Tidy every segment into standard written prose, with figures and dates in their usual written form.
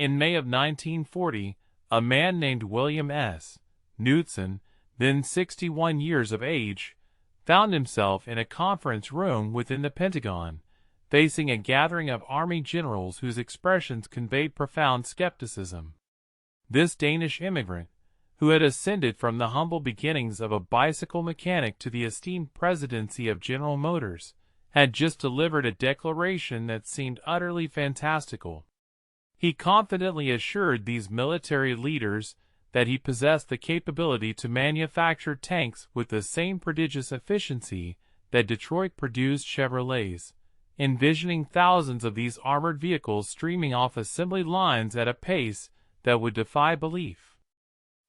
In May of 1940, a man named William S. Knudsen, then 61 years of age, found himself in a conference room within the Pentagon, facing a gathering of Army generals whose expressions conveyed profound skepticism. This Danish immigrant, who had ascended from the humble beginnings of a bicycle mechanic to the esteemed presidency of General Motors, had just delivered a declaration that seemed utterly fantastical. He confidently assured these military leaders that he possessed the capability to manufacture tanks with the same prodigious efficiency that Detroit produced Chevrolets, envisioning thousands of these armored vehicles streaming off assembly lines at a pace that would defy belief.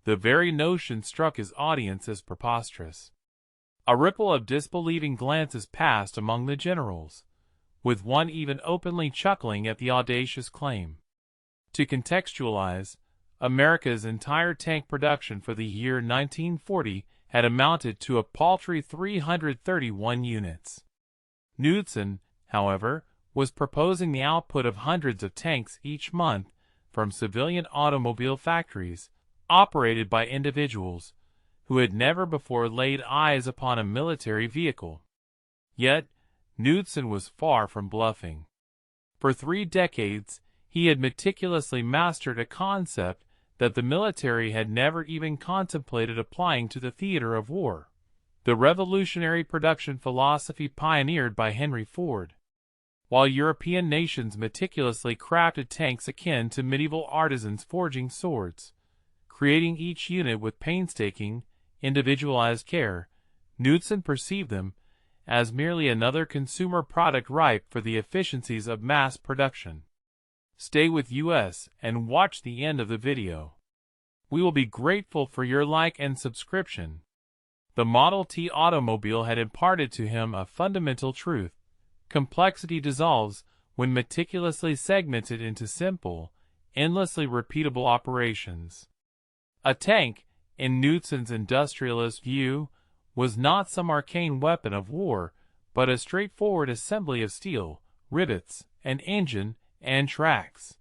The very notion struck his audience as preposterous. A ripple of disbelieving glances passed among the generals, with one even openly chuckling at the audacious claim. To contextualize, America's entire tank production for the year 1940 had amounted to a paltry 331 units. Knudsen, however, was proposing the output of hundreds of tanks each month from civilian automobile factories, operated by individuals who had never before laid eyes upon a military vehicle. Yet, Knudsen was far from bluffing. For 3 decades, he had meticulously mastered a concept that the military had never even contemplated applying to the theater of war: the revolutionary production philosophy pioneered by Henry Ford. While European nations meticulously crafted tanks akin to medieval artisans forging swords, creating each unit with painstaking, individualized care, Knudsen perceived them as merely another consumer product ripe for the efficiencies of mass production. Stay with us and watch the end of the video. We will be grateful for your like and subscription. The Model T automobile had imparted to him a fundamental truth: complexity dissolves when meticulously segmented into simple, endlessly repeatable operations. A tank, in Knudsen's industrialist view, was not some arcane weapon of war, but a straightforward assembly of steel, rivets, an engine, and tracks.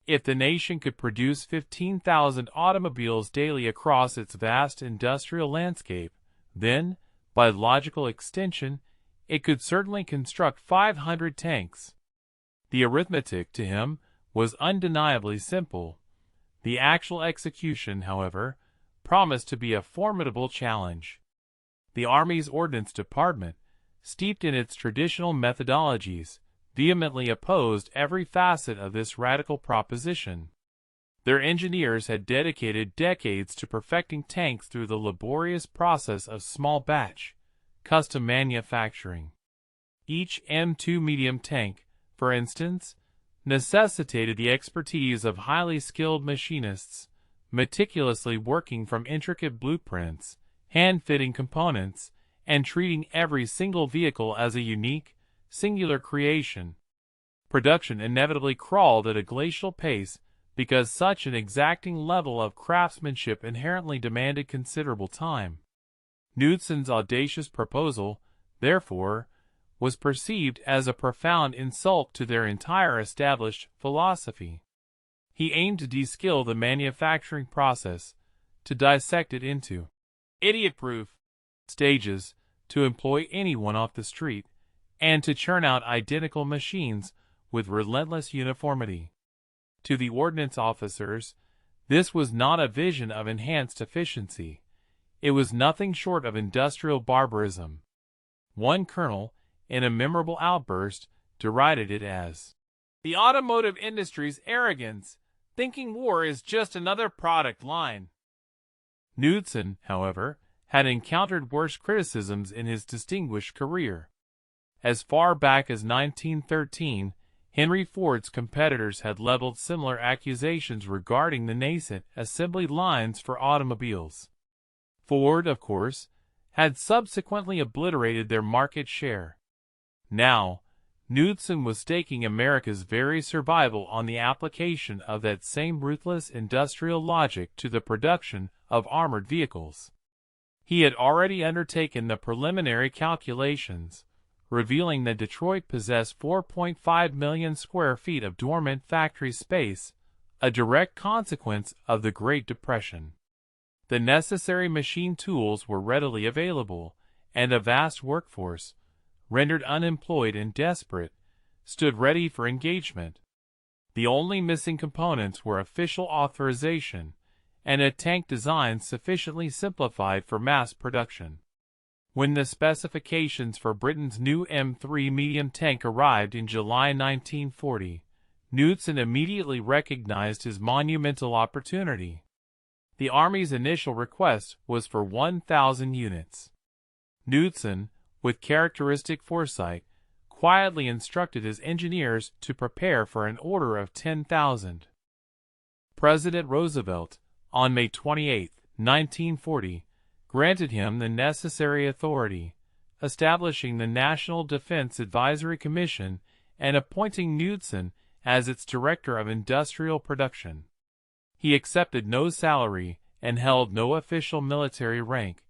If the nation could produce 15,000 automobiles daily across its vast industrial landscape, then, by logical extension, it could certainly construct 500 tanks. The arithmetic, to him, was undeniably simple. The actual execution, however, promised to be a formidable challenge. The Army's Ordnance Department, steeped in its traditional methodologies, vehemently opposed every facet of this radical proposition. Their engineers had dedicated decades to perfecting tanks through the laborious process of small-batch, custom manufacturing. Each M2 medium tank, for instance, necessitated the expertise of highly skilled machinists, meticulously working from intricate blueprints, hand-fitting components, and treating every single vehicle as a unique, singular creation. Production inevitably crawled at a glacial pace because such an exacting level of craftsmanship inherently demanded considerable time. Knudsen's audacious proposal, therefore, was perceived as a profound insult to their entire established philosophy. He aimed to de-skill the manufacturing process, to dissect it into idiot-proof stages, to employ anyone off the street, and to churn out identical machines with relentless uniformity. To the ordnance officers, this was not a vision of enhanced efficiency. It was nothing short of industrial barbarism. One colonel, in a memorable outburst, derided it as the automotive industry's arrogance, thinking war is just another product line. Knudsen, however, had encountered worse criticisms in his distinguished career. As far back as 1913, Henry Ford's competitors had leveled similar accusations regarding the nascent assembly lines for automobiles. Ford, of course, had subsequently obliterated their market share. Now, Knudsen was staking America's very survival on the application of that same ruthless industrial logic to the production of armored vehicles. He had already undertaken the preliminary calculations, revealing that Detroit possessed 4.5 million square feet of dormant factory space, a direct consequence of the Great Depression. The necessary machine tools were readily available, and a vast workforce, rendered unemployed and desperate, stood ready for engagement. The only missing components were official authorization and a tank design sufficiently simplified for mass production. When the specifications for Britain's new M3 medium tank arrived in July 1940, Knudsen immediately recognized his monumental opportunity. The Army's initial request was for 1,000 units. Knudsen, with characteristic foresight, quietly instructed his engineers to prepare for an order of 10,000. President Roosevelt, on May 28, 1940, granted him the necessary authority, establishing the National Defense Advisory Commission and appointing Knudsen as its director of industrial production. He accepted no salary and held no official military rank,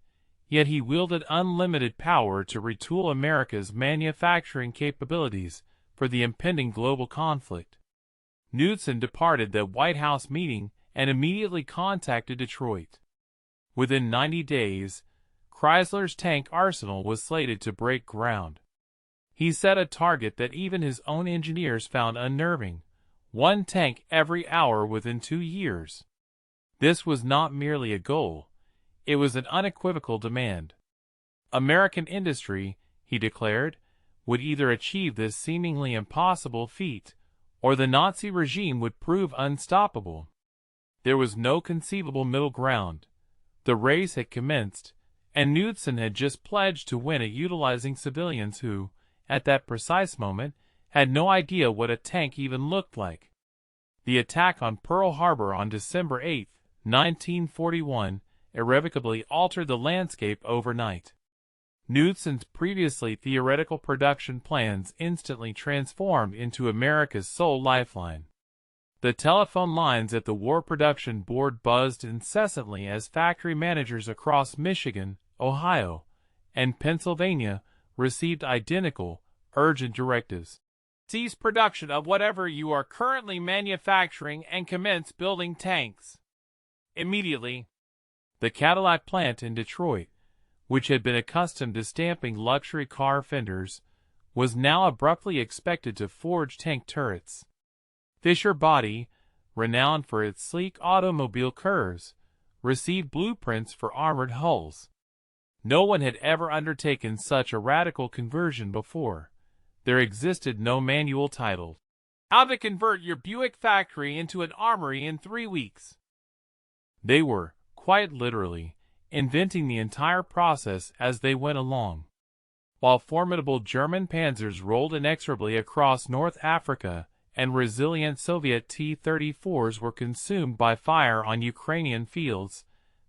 yet he wielded unlimited power to retool America's manufacturing capabilities for the impending global conflict. Knudsen departed the White House meeting and immediately contacted Detroit. Within 90 days, Chrysler's tank arsenal was slated to break ground. He set a target that even his own engineers found unnerving: 1 tank every hour within 2 years. This was not merely a goal, it was an unequivocal demand. American industry, he declared, would either achieve this seemingly impossible feat, or the Nazi regime would prove unstoppable. There was no conceivable middle ground. The race had commenced, and Knudsen had just pledged to win it utilizing civilians who, at that precise moment, had no idea what a tank even looked like. The attack on Pearl Harbor on December 8, 1941, irrevocably altered the landscape overnight. Knudsen's previously theoretical production plans instantly transformed into America's sole lifeline. The telephone lines at the War Production Board buzzed incessantly as factory managers across Michigan, Ohio, and Pennsylvania received identical, urgent directives. Cease production of whatever you are currently manufacturing and commence building tanks immediately. The Cadillac plant in Detroit, which had been accustomed to stamping luxury car fenders, was now abruptly expected to forge tank turrets. Fisher Body, renowned for its sleek automobile curves, received blueprints for armored hulls. No one had ever undertaken such a radical conversion before. There existed no manual titled, "How to Convert Your Buick Factory into an Armory in 3 Weeks." They were, quite literally, inventing the entire process as they went along. While formidable German panzers rolled inexorably across North Africa and resilient Soviet T-34s were consumed by fire on Ukrainian fields,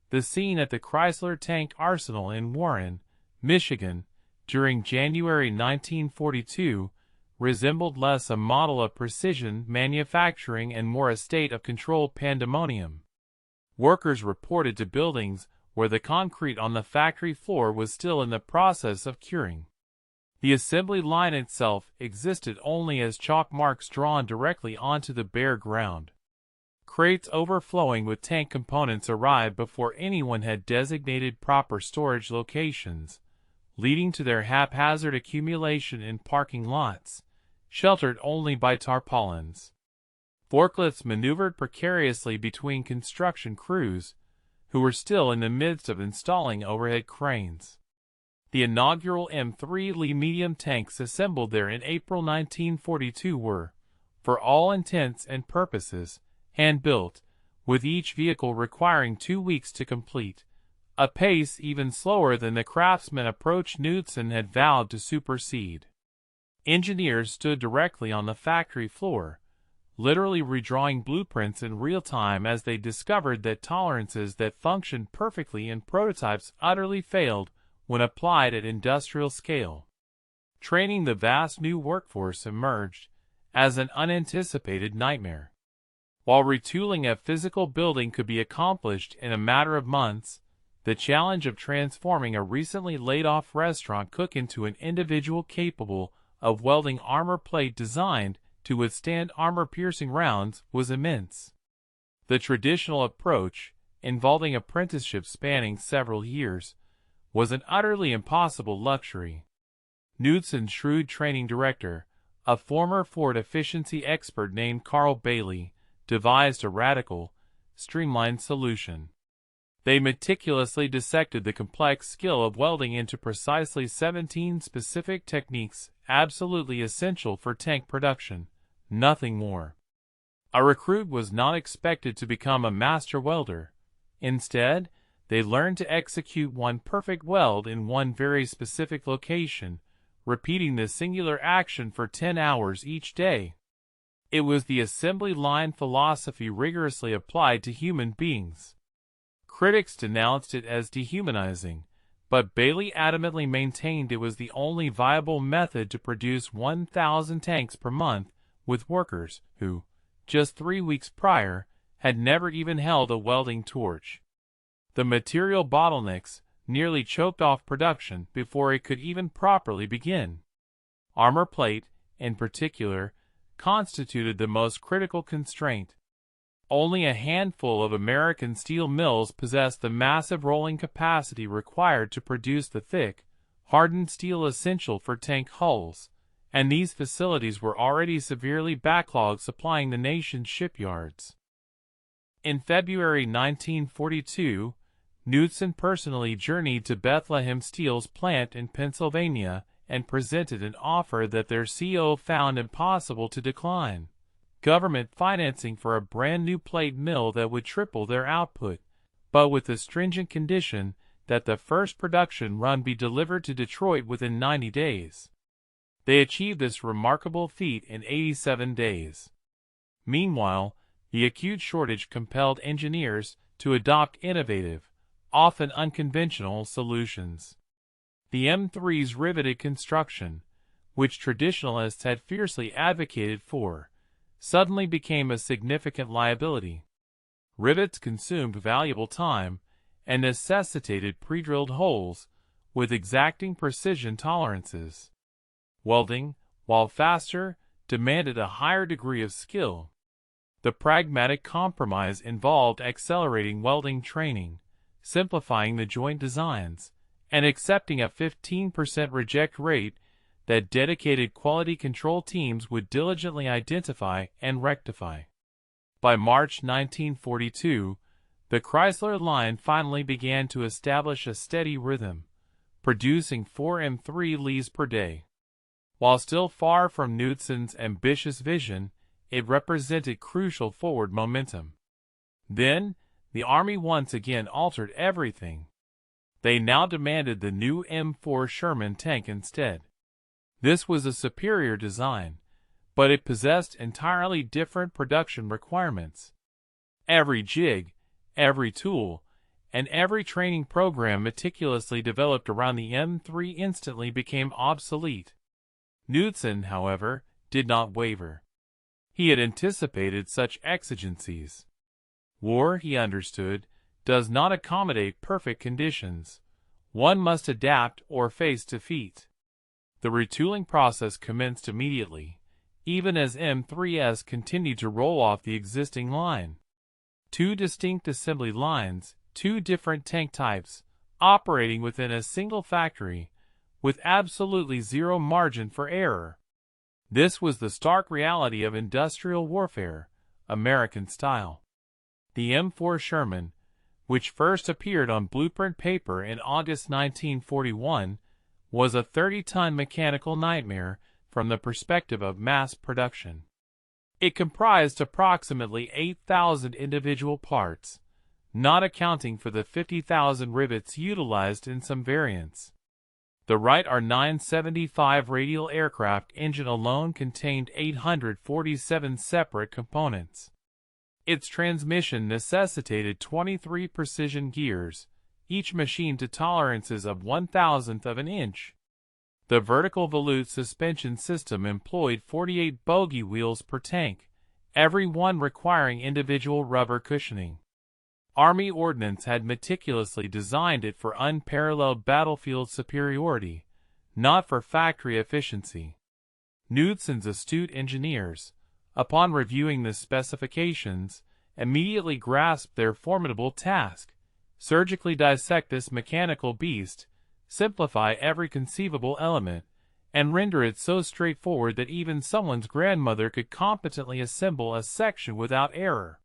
the scene at the Chrysler Tank Arsenal in Warren, Michigan, during January 1942, resembled less a model of precision manufacturing and more a state of controlled pandemonium. Workers reported to buildings where the concrete on the factory floor was still in the process of curing. The assembly line itself existed only as chalk marks drawn directly onto the bare ground. Crates overflowing with tank components arrived before anyone had designated proper storage locations, leading to their haphazard accumulation in parking lots, sheltered only by tarpaulins. Forklifts maneuvered precariously between construction crews, who were still in the midst of installing overhead cranes. The inaugural M3 Lee medium tanks assembled there in April 1942 were, for all intents and purposes, hand-built, with each vehicle requiring 2 weeks to complete, a pace even slower than the craftsman approach Knudsen had vowed to supersede. Engineers stood directly on the factory floor, literally redrawing blueprints in real time as they discovered that tolerances that functioned perfectly in prototypes utterly failed when applied at industrial scale. Training the vast new workforce emerged as an unanticipated nightmare. While retooling a physical building could be accomplished in a matter of months, the challenge of transforming a recently laid-off restaurant cook into an individual capable of welding armor plate designed to withstand armor-piercing rounds was immense. The traditional approach, involving apprenticeships spanning several years, was an utterly impossible luxury. Knudsen's shrewd training director, a former Ford efficiency expert named Carl Bailey, devised a radical, streamlined solution. They meticulously dissected the complex skill of welding into precisely 17 specific techniques absolutely essential for tank production, nothing more. A recruit was not expected to become a master welder. Instead, they learned to execute one perfect weld in one very specific location, repeating the singular action for 10 hours each day. It was the assembly line philosophy rigorously applied to human beings. Critics denounced it as dehumanizing, but Bailey adamantly maintained it was the only viable method to produce 1,000 tanks per month with workers who, just 3 weeks prior, had never even held a welding torch. The material bottlenecks nearly choked off production before it could even properly begin. Armor plate, in particular, constituted the most critical constraint. Only a handful of American steel mills possessed the massive rolling capacity required to produce the thick, hardened steel essential for tank hulls, and these facilities were already severely backlogged supplying the nation's shipyards. In February 1942, Knudsen personally journeyed to Bethlehem Steel's plant in Pennsylvania and presented an offer that their CEO found impossible to decline: government financing for a brand new plate mill that would triple their output, but with the stringent condition that the first production run be delivered to Detroit within 90 days. They achieved this remarkable feat in 87 days. Meanwhile, the acute shortage compelled engineers to adopt innovative, often unconventional solutions. The M3's riveted construction, which traditionalists had fiercely advocated for, suddenly became a significant liability. Rivets consumed valuable time and necessitated pre-drilled holes with exacting precision tolerances. Welding, while faster, demanded a higher degree of skill. The pragmatic compromise involved accelerating welding training, simplifying the joint designs, and accepting a 15% reject rate that dedicated quality control teams would diligently identify and rectify. By March 1942, the Chrysler line finally began to establish a steady rhythm, producing 4 M3 Lees per day. While still far from Knudsen's ambitious vision, it represented crucial forward momentum. Then, the Army once again altered everything. They now demanded the new M4 Sherman tank instead. This was a superior design, but it possessed entirely different production requirements. Every jig, every tool, and every training program meticulously developed around the M3 instantly became obsolete. Knudsen, however, did not waver. He had anticipated such exigencies. War, he understood, does not accommodate perfect conditions. One must adapt or face defeat. The retooling process commenced immediately, even as M3s continued to roll off the existing line. 2 distinct assembly lines, 2 different tank types, operating within a single factory, with absolutely zero margin for error. This was the stark reality of industrial warfare, American style. The M4 Sherman, which first appeared on blueprint paper in August 1941, was a 30-ton mechanical nightmare from the perspective of mass production. It comprised approximately 8,000 individual parts, not accounting for the 50,000 rivets utilized in some variants. The Wright R-975 radial aircraft engine alone contained 847 separate components. Its transmission necessitated 23 precision gears, each machined to tolerances of 1/1000th of an inch. The vertical volute suspension system employed 48 bogie wheels per tank, every one requiring individual rubber cushioning. Army Ordnance had meticulously designed it for unparalleled battlefield superiority, not for factory efficiency. Knudsen's astute engineers, upon reviewing the specifications, immediately grasped their formidable task: surgically dissect this mechanical beast, simplify every conceivable element, and render it so straightforward that even someone's grandmother could competently assemble a section without error.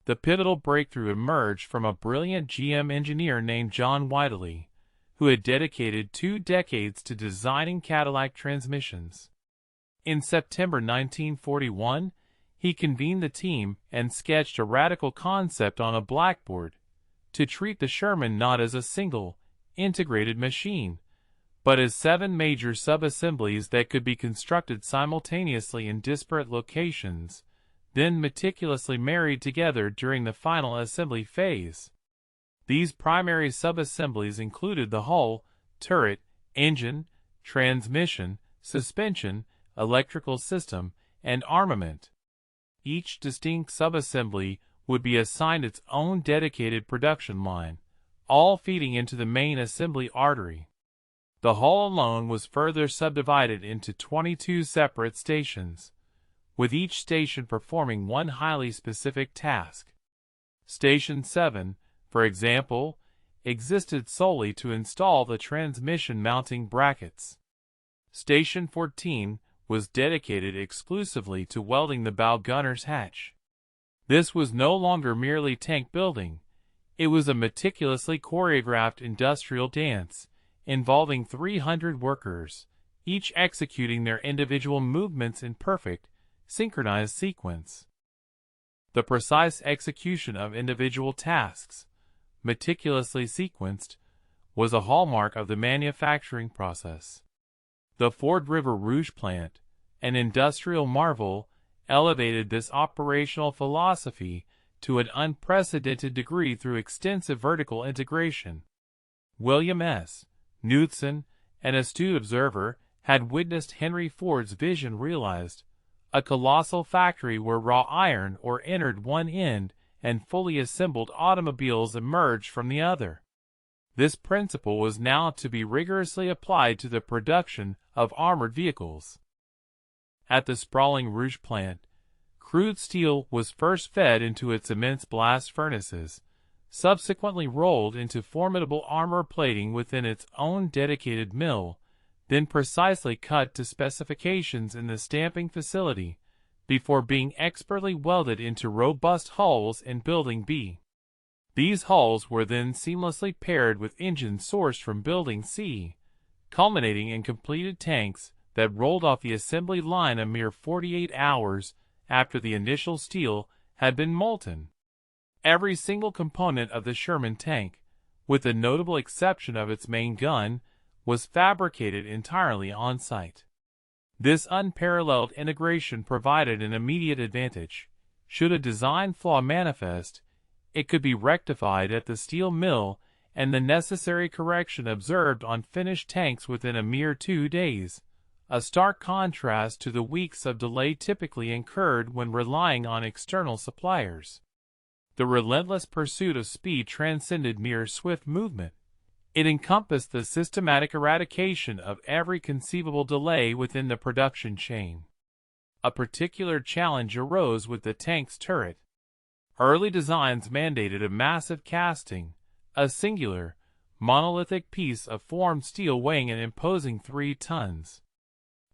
The pivotal breakthrough emerged from a brilliant GM engineer named John Whiteley, who had dedicated 2 decades to designing Cadillac transmissions. In September 1941, he convened the team and sketched a radical concept on a blackboard: to treat the Sherman not as a single, integrated machine, but as 7 major sub-assemblies that could be constructed simultaneously in disparate locations, then meticulously married together during the final assembly phase. These primary sub-assemblies included the hull, turret, engine, transmission, suspension, electrical system, and armament. Each distinct sub-assembly would be assigned its own dedicated production line, all feeding into the main assembly artery. The hull alone was further subdivided into 22 separate stations, with each station performing one highly specific task. Station 7, for example, existed solely to install the transmission mounting brackets. Station 14 was dedicated exclusively to welding the bow gunner's hatch. This was no longer merely tank building. It was a meticulously choreographed industrial dance, involving 300 workers, each executing their individual movements in perfect, synchronized sequence. The precise execution of individual tasks, meticulously sequenced, was a hallmark of the manufacturing process. The Ford River Rouge plant, an industrial marvel, elevated this operational philosophy to an unprecedented degree through extensive vertical integration. William S. Knudsen, an astute observer, had witnessed Henry Ford's vision realized: a colossal factory where raw iron ore entered one end and fully assembled automobiles emerged from the other. This principle was now to be rigorously applied to the production of armored vehicles. At the sprawling Rouge plant, crude steel was first fed into its immense blast furnaces, subsequently rolled into formidable armor plating within its own dedicated mill, then precisely cut to specifications in the stamping facility, before being expertly welded into robust hulls in Building B. These hulls were then seamlessly paired with engines sourced from Building C, culminating in completed tanks that rolled off the assembly line a mere 48 hours after the initial steel had been molten. Every single component of the Sherman tank, with the notable exception of its main gun, was fabricated entirely on-site. This unparalleled integration provided an immediate advantage. Should a design flaw manifest, it could be rectified at the steel mill and the necessary correction observed on finished tanks within a mere 2 days, a stark contrast to the weeks of delay typically incurred when relying on external suppliers. The relentless pursuit of speed transcended mere swift movement. It encompassed the systematic eradication of every conceivable delay within the production chain. A particular challenge arose with the tank's turret. Early designs mandated a massive casting, a singular, monolithic piece of formed steel weighing an imposing 3 tons.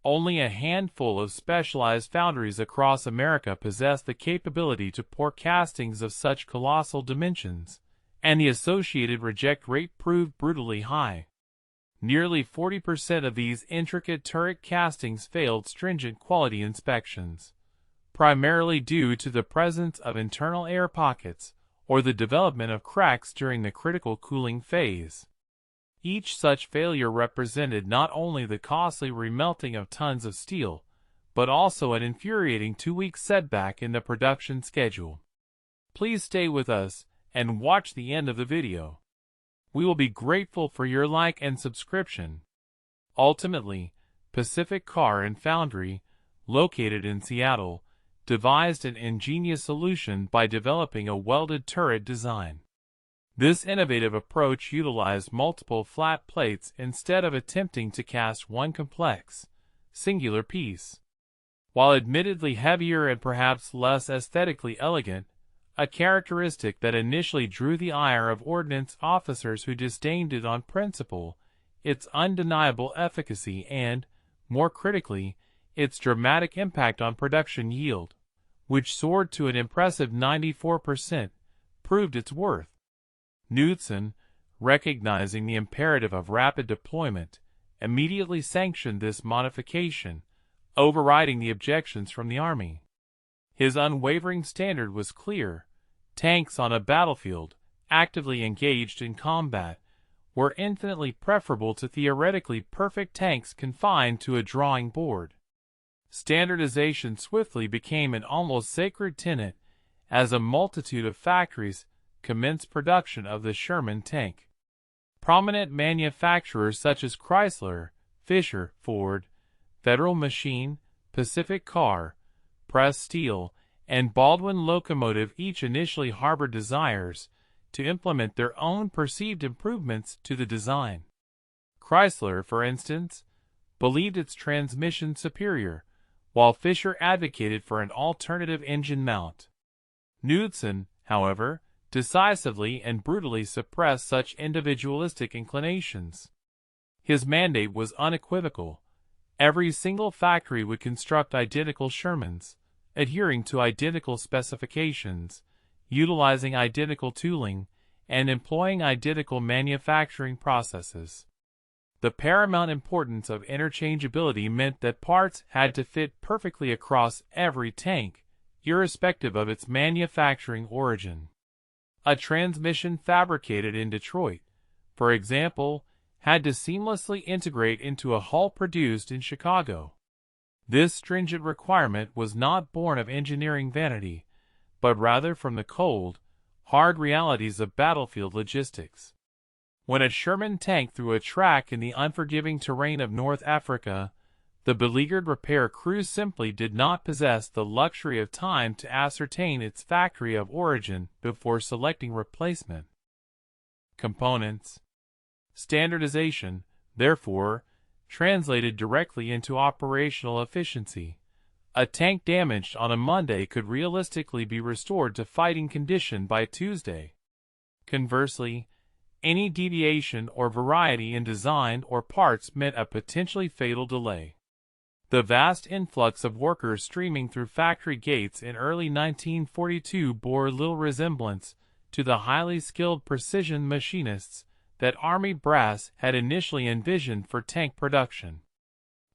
Only a handful of specialized foundries across America possessed the capability to pour castings of such colossal dimensions, and the associated reject rate proved brutally high. Nearly 40% of these intricate turret castings failed stringent quality inspections, primarily due to the presence of internal air pockets or the development of cracks during the critical cooling phase. Each such failure represented not only the costly remelting of tons of steel, but also an infuriating 2-week setback in the production schedule. Please stay with us and watch the end of the video. We will be grateful for your like and subscription. Ultimately, Pacific Car and Foundry, located in Seattle, devised an ingenious solution by developing a welded turret design. This innovative approach utilized multiple flat plates instead of attempting to cast one complex, singular piece. While admittedly heavier and perhaps less aesthetically elegant, a characteristic that initially drew the ire of ordnance officers who disdained it on principle, its undeniable efficacy and, more critically, its dramatic impact on production yield, which soared to an impressive 94%, proved its worth. Knudsen, recognizing the imperative of rapid deployment, immediately sanctioned this modification, overriding the objections from the Army. His unwavering standard was clear: tanks on a battlefield, actively engaged in combat, were infinitely preferable to theoretically perfect tanks confined to a drawing board. Standardization swiftly became an almost sacred tenet, as a multitude of factories commenced production of the Sherman tank. Prominent manufacturers such as Chrysler, Fisher, Ford, Federal Machine, Pacific Car, Press Steel, and Baldwin Locomotive each initially harbored desires to implement their own perceived improvements to the design. Chrysler, for instance, believed its transmission superior, while Fisher advocated for an alternative engine mount. Knudsen, however, decisively and brutally suppressed such individualistic inclinations. His mandate was unequivocal: every single factory would construct identical Shermans, adhering to identical specifications, utilizing identical tooling, and employing identical manufacturing processes. The paramount importance of interchangeability meant that parts had to fit perfectly across every tank, irrespective of its manufacturing origin. A transmission fabricated in Detroit, for example, had to seamlessly integrate into a hull produced in Chicago. This stringent requirement was not born of engineering vanity, but rather from the cold, hard realities of battlefield logistics. When a Sherman tank threw a track in the unforgiving terrain of North Africa, the beleaguered repair crew simply did not possess the luxury of time to ascertain its factory of origin before selecting replacement components. Standardization, therefore, translated directly into operational efficiency. A tank damaged on a Monday could realistically be restored to fighting condition by Tuesday. Conversely, any deviation or variety in design or parts meant a potentially fatal delay. The vast influx of workers streaming through factory gates in early 1942 bore little resemblance to the highly skilled precision machinists that Army brass had initially envisioned for tank production.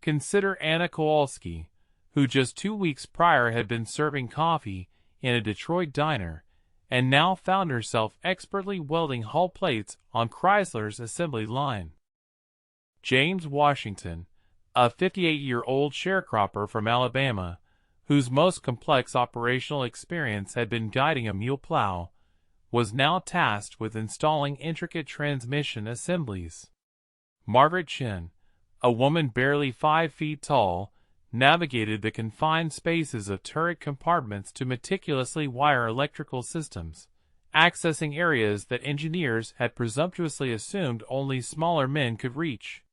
Consider Anna Kowalski, who just 2 weeks prior had been serving coffee in a Detroit diner, and now found herself expertly welding hull plates on Chrysler's assembly line. James Washington, a 58-year-old sharecropper from Alabama, whose most complex operational experience had been guiding a mule plow, was now tasked with installing intricate transmission assemblies. Margaret Chin, a woman barely 5 feet tall, navigated the confined spaces of turret compartments to meticulously wire electrical systems, accessing areas that engineers had presumptuously assumed only smaller men could reach.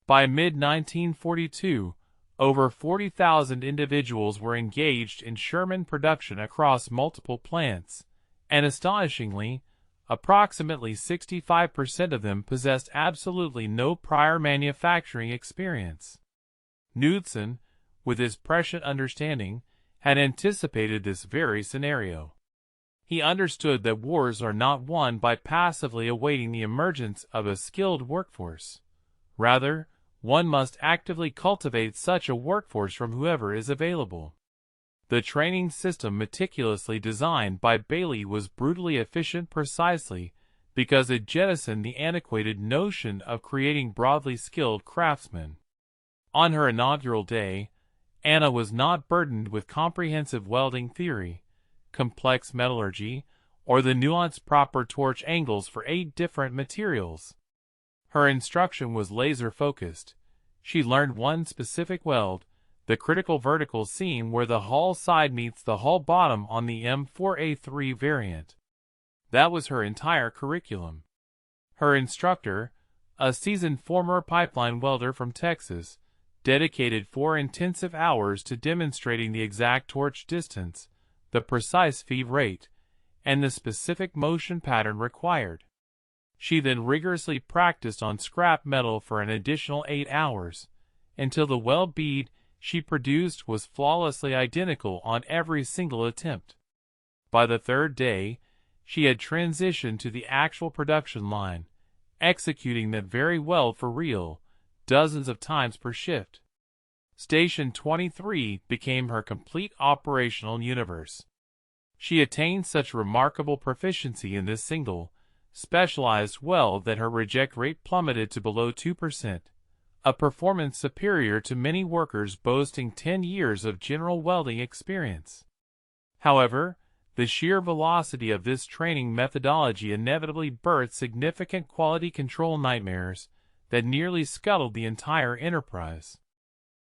By mid-1942, over 40,000 individuals were engaged in Sherman production across multiple plants, and astonishingly, approximately 65% of them possessed absolutely no prior manufacturing experience. Knudsen, with his prescient understanding, had anticipated this very scenario. He understood that wars are not won by passively awaiting the emergence of a skilled workforce. Rather, one must actively cultivate such a workforce from whoever is available. The training system meticulously designed by Bailey was brutally efficient precisely because it jettisoned the antiquated notion of creating broadly skilled craftsmen. On her inaugural day, Anna was not burdened with comprehensive welding theory, complex metallurgy, or the nuanced proper torch angles for 8 different materials. Her instruction was laser-focused. She learned one specific weld, the critical vertical seam where the hull side meets the hull bottom on the M4A3 variant. That was her entire curriculum. Her instructor, a seasoned former pipeline welder from Texas, dedicated 4 intensive hours to demonstrating the exact torch distance, the precise feed rate, and the specific motion pattern required. She then rigorously practiced on scrap metal for an additional 8 hours, until the weld bead she produced was flawlessly identical on every single attempt. By the third day, she had transitioned to the actual production line, executing that very weld for real, dozens of times per shift. Station 23 became her complete operational universe. She attained such remarkable proficiency in this single, specialized weld that her reject rate plummeted to below 2%, a performance superior to many workers boasting 10 years of general welding experience. However, the sheer velocity of this training methodology inevitably birthed significant quality control nightmares that nearly scuttled the entire enterprise.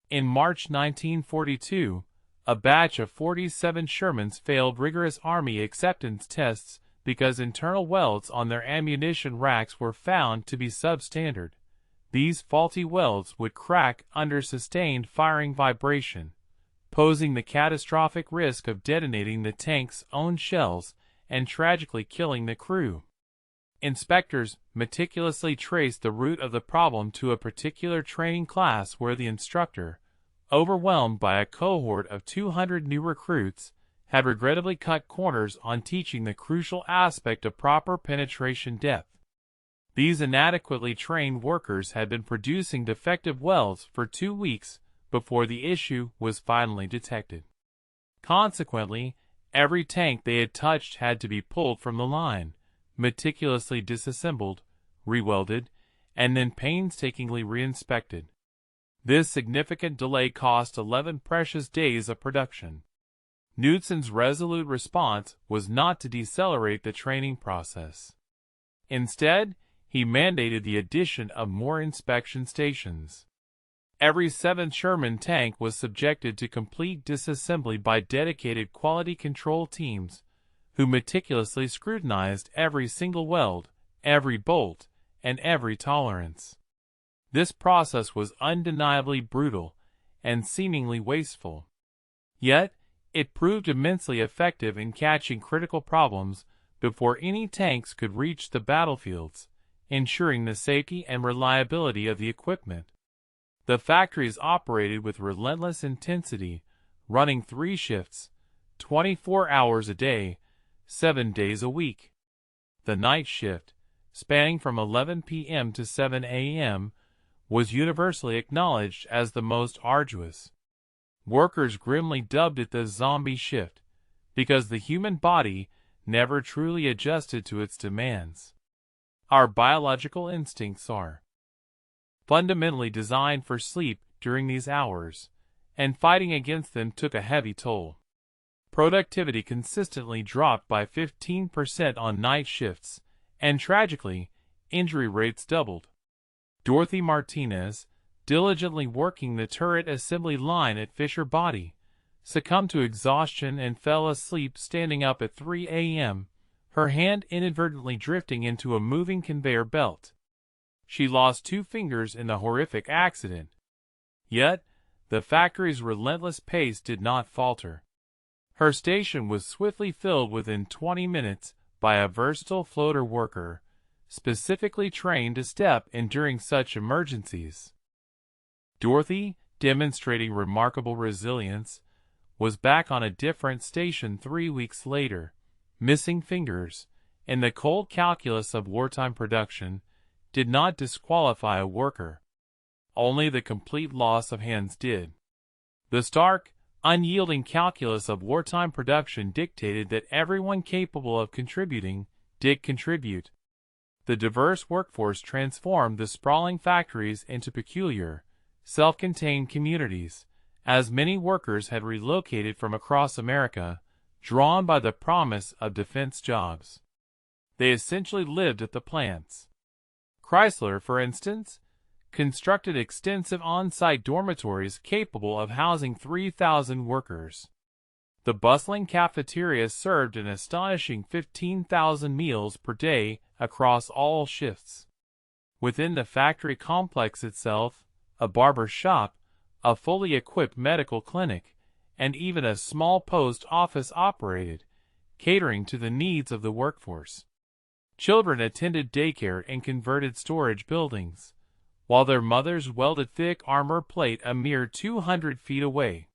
In March 1942, a batch of 47 Shermans failed rigorous Army acceptance tests because internal welds on their ammunition racks were found to be substandard. These faulty welds would crack under sustained firing vibration, posing the catastrophic risk of detonating the tank's own shells and tragically killing the crew. Inspectors meticulously traced the root of the problem to a particular training class where the instructor, overwhelmed by a cohort of 200 new recruits, had regrettably cut corners on teaching the crucial aspect of proper penetration depth. These inadequately trained workers had been producing defective welds for 2 weeks before the issue was finally detected. Consequently, every tank they had touched had to be pulled from the line, meticulously disassembled, rewelded, and then painstakingly reinspected. This significant delay cost 11 precious days of production. Knudsen's resolute response was not to decelerate the training process. Instead, he mandated the addition of more inspection stations. Every 7th Sherman tank was subjected to complete disassembly by dedicated quality control teams, who meticulously scrutinized every single weld, every bolt, and every tolerance. This process was undeniably brutal and seemingly wasteful. Yet, it proved immensely effective in catching critical problems before any tanks could reach the battlefields, ensuring the safety and reliability of the equipment. The factories operated with relentless intensity, running 3 shifts, 24 hours a day, 7 days a week. The night shift, spanning from 11 p.m. to 7 a.m., was universally acknowledged as the most arduous. Workers grimly dubbed it the zombie shift, because the human body never truly adjusted to its demands. Our biological instincts are fundamentally designed for sleep during these hours, and fighting against them took a heavy toll. Productivity consistently dropped by 15% on night shifts, and tragically, injury rates doubled. Dorothy Martinez, diligently working the turret assembly line at Fisher Body, succumbed to exhaustion and fell asleep standing up at 3 a.m., her hand inadvertently drifting into a moving conveyor belt. She lost 2 fingers in the horrific accident. Yet, the factory's relentless pace did not falter. Her station was swiftly filled within 20 minutes by a versatile floater worker, specifically trained to step in during such emergencies. Dorothy, demonstrating remarkable resilience, was back on a different station 3 weeks later. Missing fingers, in the cold calculus of wartime production, did not disqualify a worker. Only the complete loss of hands did. The stark, unyielding calculus of wartime production dictated that everyone capable of contributing did contribute. The diverse workforce transformed the sprawling factories into peculiar, self-contained communities, as many workers had relocated from across America, drawn by the promise of defense jobs. They essentially lived at the plants. Chrysler, for instance, constructed extensive on-site dormitories capable of housing 3,000 workers. The bustling cafeteria served an astonishing 15,000 meals per day across all shifts. Within the factory complex itself, a barber shop, a fully equipped medical clinic, and even a small post office operated, catering to the needs of the workforce. Children attended daycare and converted storage buildings, while their mothers welded thick armor plate a mere 200 feet away.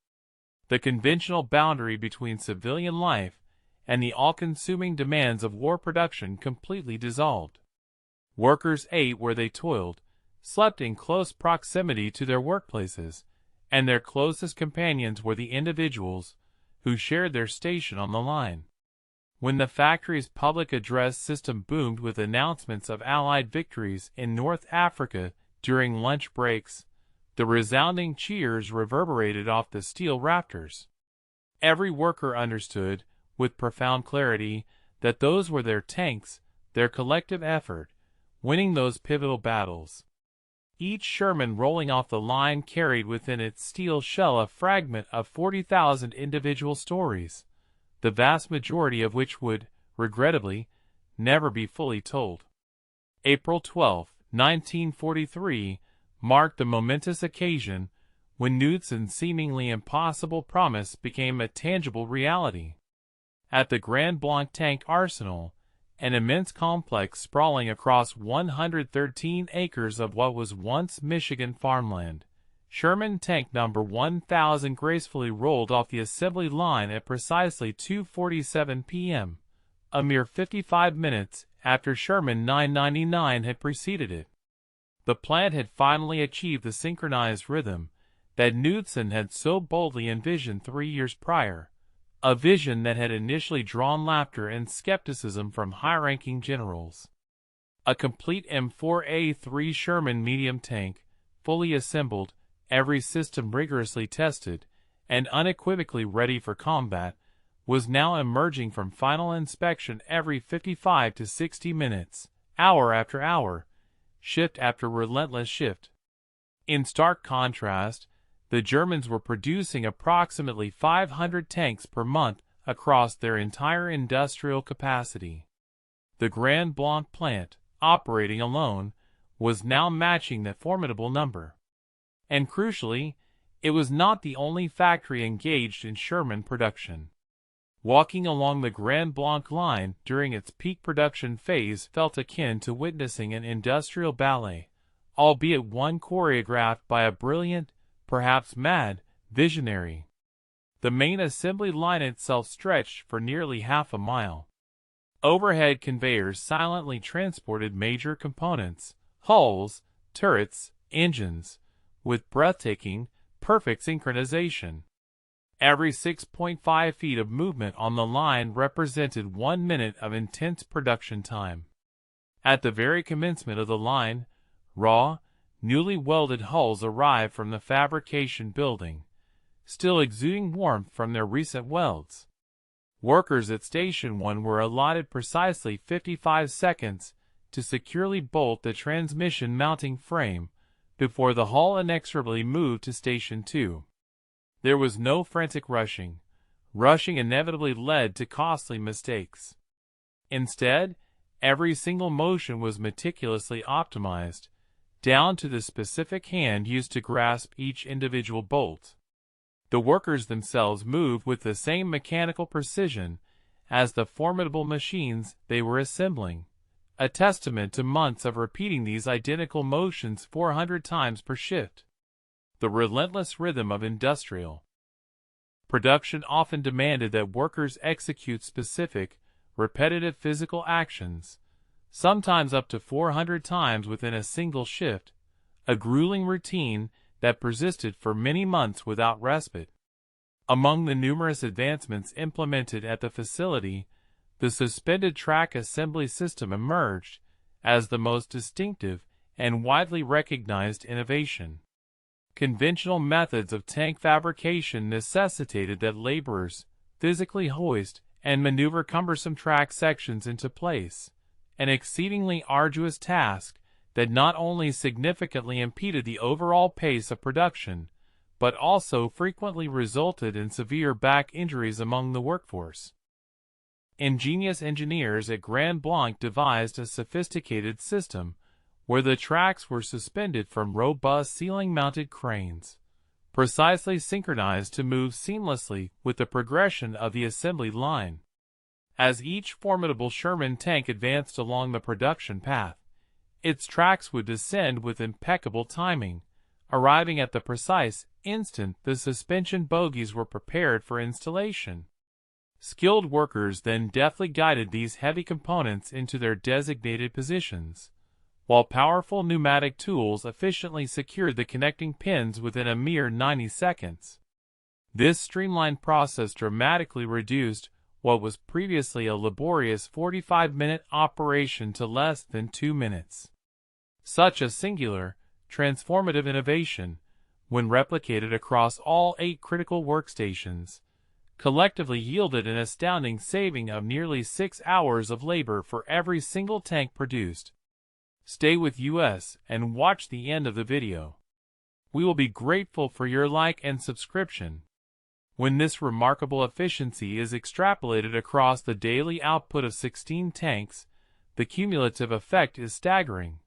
The conventional boundary between civilian life and the all-consuming demands of war production completely dissolved. Workers ate where they toiled, slept in close proximity to their workplaces, and their closest companions were the individuals who shared their station on the line. When the factory's public address system boomed with announcements of Allied victories in North Africa during lunch breaks, the resounding cheers reverberated off the steel rafters. Every worker understood, with profound clarity, that those were their tanks, their collective effort, winning those pivotal battles. Each Sherman rolling off the line carried within its steel shell a fragment of 40,000 individual stories, the vast majority of which would, regrettably, never be fully told. April 12, 1943, marked the momentous occasion when Knudsen's seemingly impossible promise became a tangible reality. At the Grand Blanc Tank Arsenal, an immense complex sprawling across 113 acres of what was once Michigan farmland, Sherman Tank No. 1000 gracefully rolled off the assembly line at precisely 2:47 p.m., a mere 55 minutes after Sherman 999 had preceded it. The plant had finally achieved the synchronized rhythm that Knudsen had so boldly envisioned 3 years prior, a vision that had initially drawn laughter and skepticism from high-ranking generals. A complete M4A3 Sherman medium tank, fully assembled, every system rigorously tested, and unequivocally ready for combat, was now emerging from final inspection every 55 to 60 minutes, hour after hour, shift after relentless shift. In stark contrast, the Germans were producing approximately 500 tanks per month across their entire industrial capacity. The Grand Blanc plant, operating alone, was now matching that formidable number. And crucially, it was not the only factory engaged in Sherman production. Walking along the Grand Blanc line during its peak production phase felt akin to witnessing an industrial ballet, albeit one choreographed by a brilliant, perhaps mad, visionary. The main assembly line itself stretched for nearly half a mile. Overhead conveyors silently transported major components, hulls, turrets, engines, with breathtaking, perfect synchronization. Every 6.5 feet of movement on the line represented 1 minute of intense production time. At the very commencement of the line, raw, newly welded hulls arrived from the fabrication building, still exuding warmth from their recent welds. Workers at Station 1 were allotted precisely 55 seconds to securely bolt the transmission mounting frame before the hull inexorably moved to Station 2. There was no frantic rushing. Rushing inevitably led to costly mistakes. Instead, every single motion was meticulously optimized, down to the specific hand used to grasp each individual bolt. The workers themselves moved with the same mechanical precision as the formidable machines they were assembling, a testament to months of repeating these identical motions 400 times per shift. The relentless rhythm of industrial production often demanded that workers execute specific, repetitive physical actions, sometimes up to 400 times within a single shift, a grueling routine that persisted for many months without respite. Among the numerous advancements implemented at the facility, the suspended track assembly system emerged as the most distinctive and widely recognized innovation. Conventional methods of tank fabrication necessitated that laborers physically hoist and maneuver cumbersome track sections into place, an exceedingly arduous task that not only significantly impeded the overall pace of production, but also frequently resulted in severe back injuries among the workforce. Ingenious engineers at Grand Blanc devised a sophisticated system where the tracks were suspended from robust ceiling-mounted cranes, precisely synchronized to move seamlessly with the progression of the assembly line. As each formidable Sherman tank advanced along the production path, its tracks would descend with impeccable timing, arriving at the precise instant the suspension bogies were prepared for installation. Skilled workers then deftly guided these heavy components into their designated positions, while powerful pneumatic tools efficiently secured the connecting pins within a mere 90 seconds. This streamlined process dramatically reduced what was previously a laborious 45-minute operation to less than 2 minutes. Such a singular, transformative innovation, when replicated across all 8 critical workstations, collectively yielded an astounding saving of nearly 6 hours of labor for every single tank produced. Stay with us and watch the end of the video. We will be grateful for your like and subscription. When this remarkable efficiency is extrapolated across the daily output of 16 tanks, the cumulative effect is staggering.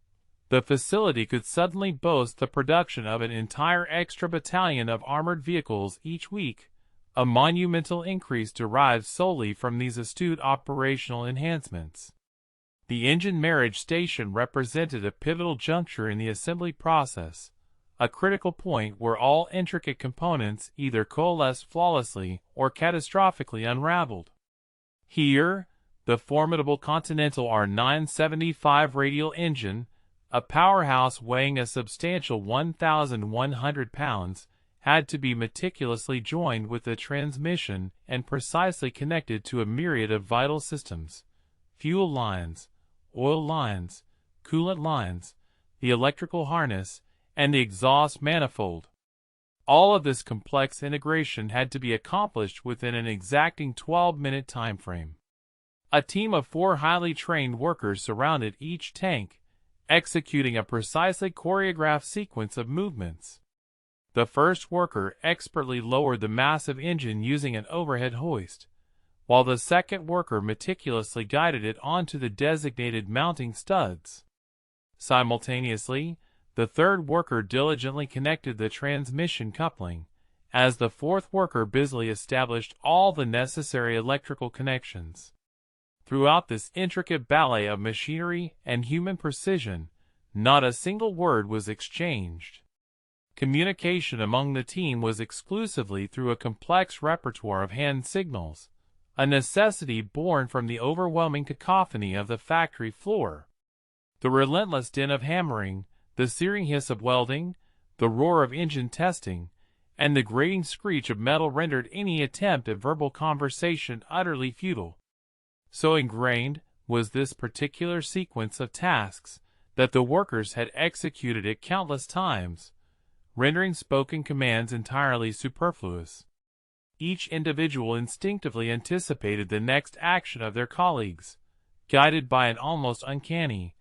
The facility could suddenly boast the production of an entire extra battalion of armored vehicles each week, a monumental increase derived solely from these astute operational enhancements. The engine marriage station represented a pivotal juncture in the assembly process, a critical point where all intricate components either coalesced flawlessly or catastrophically unraveled. Here, the formidable Continental R975 radial engine, a powerhouse weighing a substantial 1,100 pounds, had to be meticulously joined with the transmission and precisely connected to a myriad of vital systems: fuel lines, oil lines, coolant lines, the electrical harness, and the exhaust manifold. All of this complex integration had to be accomplished within an exacting 12-minute time frame. A team of 4 highly trained workers surrounded each tank, executing a precisely choreographed sequence of movements. The first worker expertly lowered the massive engine using an overhead hoist, while the second worker meticulously guided it onto the designated mounting studs. Simultaneously, the third worker diligently connected the transmission coupling, as the fourth worker busily established all the necessary electrical connections. Throughout this intricate ballet of machinery and human precision, not a single word was exchanged. Communication among the team was exclusively through a complex repertoire of hand signals, a necessity born from the overwhelming cacophony of the factory floor. The relentless din of hammering, the searing hiss of welding, the roar of engine testing, and the grating screech of metal rendered any attempt at verbal conversation utterly futile. So ingrained was this particular sequence of tasks that the workers had executed it countless times, rendering spoken commands entirely superfluous. Each individual instinctively anticipated the next action of their colleagues, guided by an almost uncanny,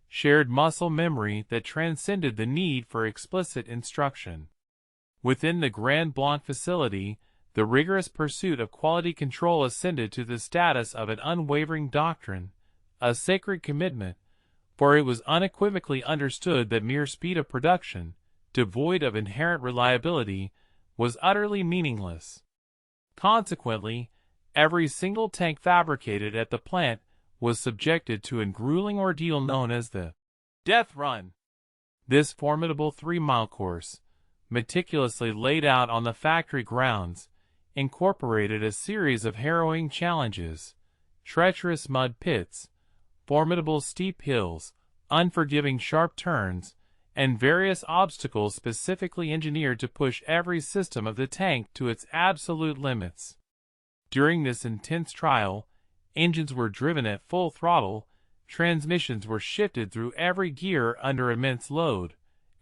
shared muscle memory that transcended the need for explicit instruction. Within the Grand Blanc facility, the rigorous pursuit of quality control ascended to the status of an unwavering doctrine, a sacred commitment, for it was unequivocally understood that mere speed of production, devoid of inherent reliability, was utterly meaningless. Consequently, every single tank fabricated at the plant was subjected to a grueling ordeal known as the death run. This formidable 3-mile course, meticulously laid out on the factory grounds, incorporated a series of harrowing challenges, treacherous mud pits, formidable steep hills, unforgiving sharp turns, and various obstacles specifically engineered to push every system of the tank to its absolute limits. During this intense trial, engines were driven at full throttle, transmissions were shifted through every gear under immense load,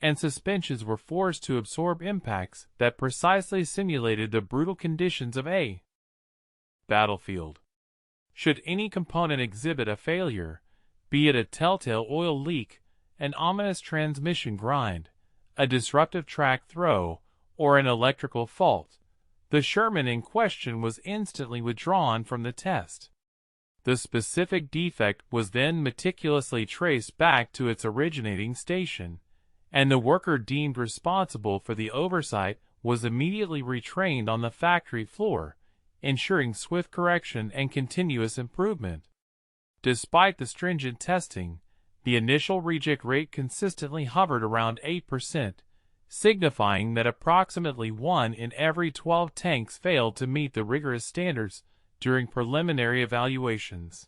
and suspensions were forced to absorb impacts that precisely simulated the brutal conditions of a battlefield. Should any component exhibit a failure, be it a telltale oil leak, an ominous transmission grind, a disruptive track throw, or an electrical fault, the Sherman in question was instantly withdrawn from the test. The specific defect was then meticulously traced back to its originating station, and the worker deemed responsible for the oversight was immediately retrained on the factory floor, ensuring swift correction and continuous improvement. Despite the stringent testing, the initial reject rate consistently hovered around 8%, signifying that approximately 1 in every 12 tanks failed to meet the rigorous standards during preliminary evaluations.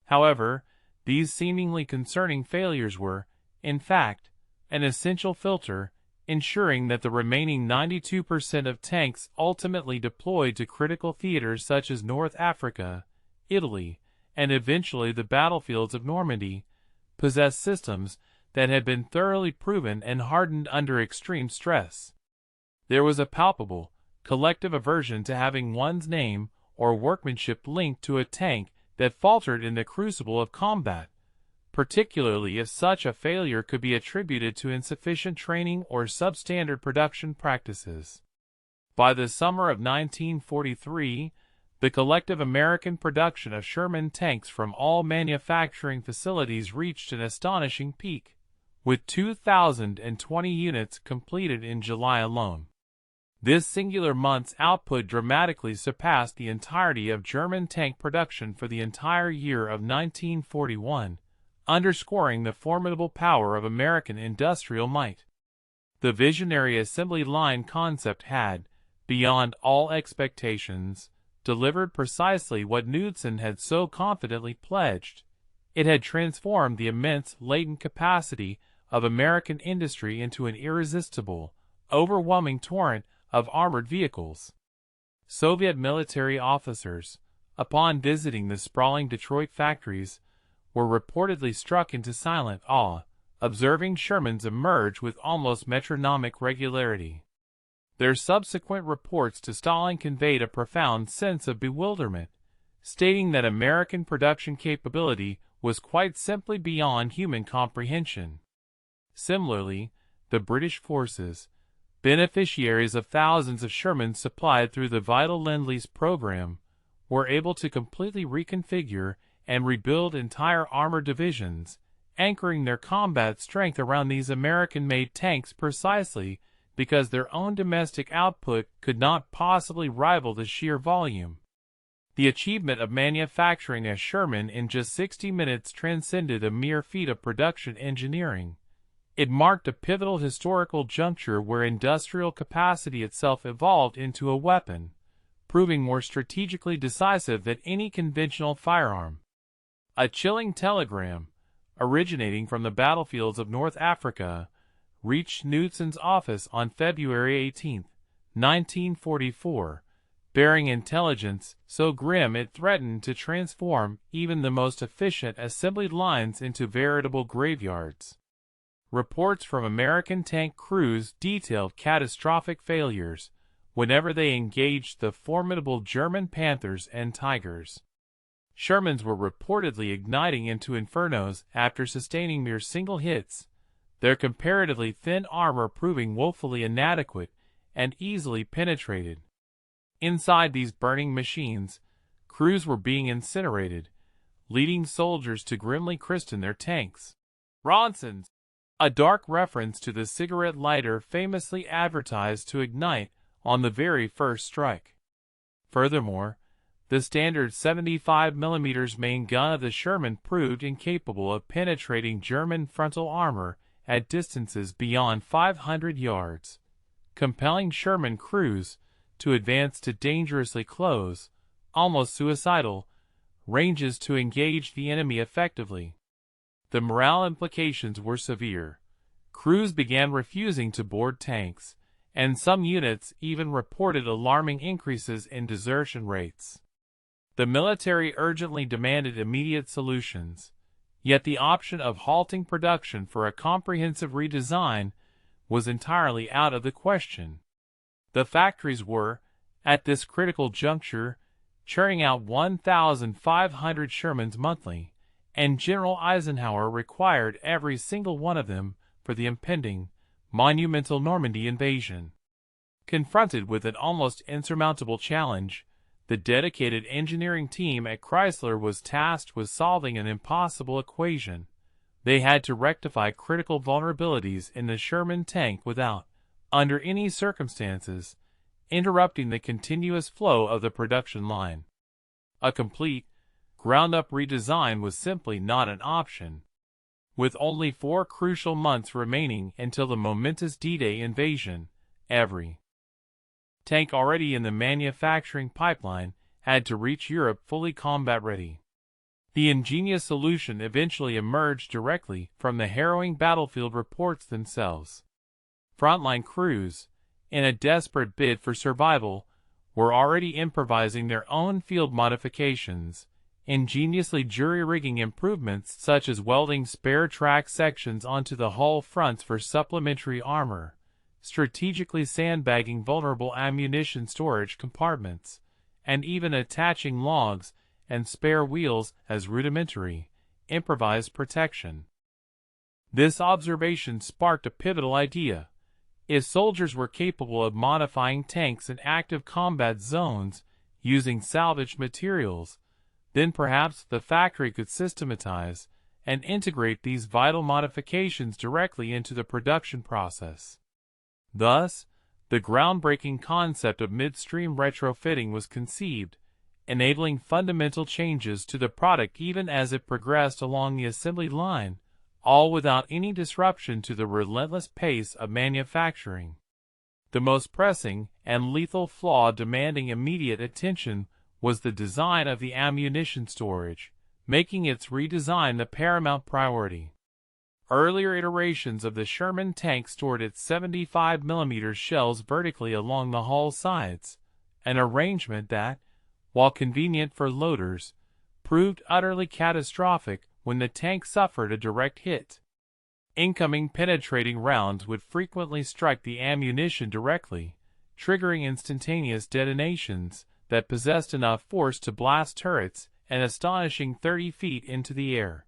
However, these seemingly concerning failures were, in fact, an essential filter, ensuring that the remaining 92% of tanks ultimately deployed to critical theaters such as North Africa, Italy, and eventually the battlefields of Normandy, possessed systems that had been thoroughly proven and hardened under extreme stress. There was a palpable, collective aversion to having one's name or workmanship linked to a tank that faltered in the crucible of combat, particularly if such a failure could be attributed to insufficient training or substandard production practices. By the summer of 1943, the collective American production of Sherman tanks from all manufacturing facilities reached an astonishing peak, with 2,020 units completed in July alone. This singular month's output dramatically surpassed the entirety of German tank production for the entire year of 1941, underscoring the formidable power of American industrial might. The visionary assembly line concept had, beyond all expectations, delivered precisely what Knudsen had so confidently pledged. It had transformed the immense latent capacity of American industry into an irresistible, overwhelming torrent of armored vehicles. Soviet military officers, upon visiting the sprawling Detroit factories, were reportedly struck into silent awe, observing Shermans emerge with almost metronomic regularity. Their subsequent reports to Stalin conveyed a profound sense of bewilderment, stating that American production capability was quite simply beyond human comprehension. Similarly, the British forces, beneficiaries of thousands of Shermans supplied through the vital Lend-Lease program, were able to completely reconfigure and rebuild entire armored divisions, anchoring their combat strength around these American-made tanks precisely because their own domestic output could not possibly rival the sheer volume. The achievement of manufacturing a Sherman in just 60 minutes transcended a mere feat of production engineering. It marked a pivotal historical juncture where industrial capacity itself evolved into a weapon, proving more strategically decisive than any conventional firearm. A chilling telegram, originating from the battlefields of North Africa, reached Knudsen's office on February 18, 1944, bearing intelligence so grim it threatened to transform even the most efficient assembly lines into veritable graveyards. Reports from American tank crews detailed catastrophic failures whenever they engaged the formidable German Panthers and Tigers. Shermans were reportedly igniting into infernos after sustaining mere single hits, their comparatively thin armor proving woefully inadequate and easily penetrated. Inside these burning machines, crews were being incinerated, leading soldiers to grimly christen their tanks Ronsons, a dark reference to the cigarette lighter famously advertised to ignite on the very first strike. Furthermore, the standard 75mm main gun of the Sherman proved incapable of penetrating German frontal armor at distances beyond 500 yards, compelling Sherman crews to advance to dangerously close, almost suicidal, ranges to engage the enemy effectively. The morale implications were severe. Crews began refusing to board tanks, and some units even reported alarming increases in desertion rates. The military urgently demanded immediate solutions, yet the option of halting production for a comprehensive redesign was entirely out of the question. The factories were, at this critical juncture, churning out 1,500 Shermans monthly, and General Eisenhower required every single one of them for the impending, monumental Normandy invasion. Confronted with an almost insurmountable challenge, the dedicated engineering team at Chrysler was tasked with solving an impossible equation. They had to rectify critical vulnerabilities in the Sherman tank without, under any circumstances, interrupting the continuous flow of the production line. A complete, ground-up redesign was simply not an option. With only 4 crucial months remaining until the momentous D-Day invasion, every tank already in the manufacturing pipeline had to reach Europe fully combat-ready. The ingenious solution eventually emerged directly from the harrowing battlefield reports themselves. Frontline crews, in a desperate bid for survival, were already improvising their own field modifications, ingeniously jury-rigging improvements such as welding spare track sections onto the hull fronts for supplementary armor, strategically sandbagging vulnerable ammunition storage compartments, and even attaching logs and spare wheels as rudimentary, improvised protection. This observation sparked a pivotal idea. If soldiers were capable of modifying tanks in active combat zones using salvaged materials, then perhaps the factory could systematize and integrate these vital modifications directly into the production process. Thus, the groundbreaking concept of midstream retrofitting was conceived, enabling fundamental changes to the product even as it progressed along the assembly line, all without any disruption to the relentless pace of manufacturing. The most pressing and lethal flaw demanding immediate attention was the design of the ammunition storage, making its redesign the paramount priority. Earlier iterations of the Sherman tank stored its 75mm shells vertically along the hull sides, an arrangement that, while convenient for loaders, proved utterly catastrophic when the tank suffered a direct hit. Incoming penetrating rounds would frequently strike the ammunition directly, triggering instantaneous detonations that possessed enough force to blast turrets an astonishing 30 feet into the air.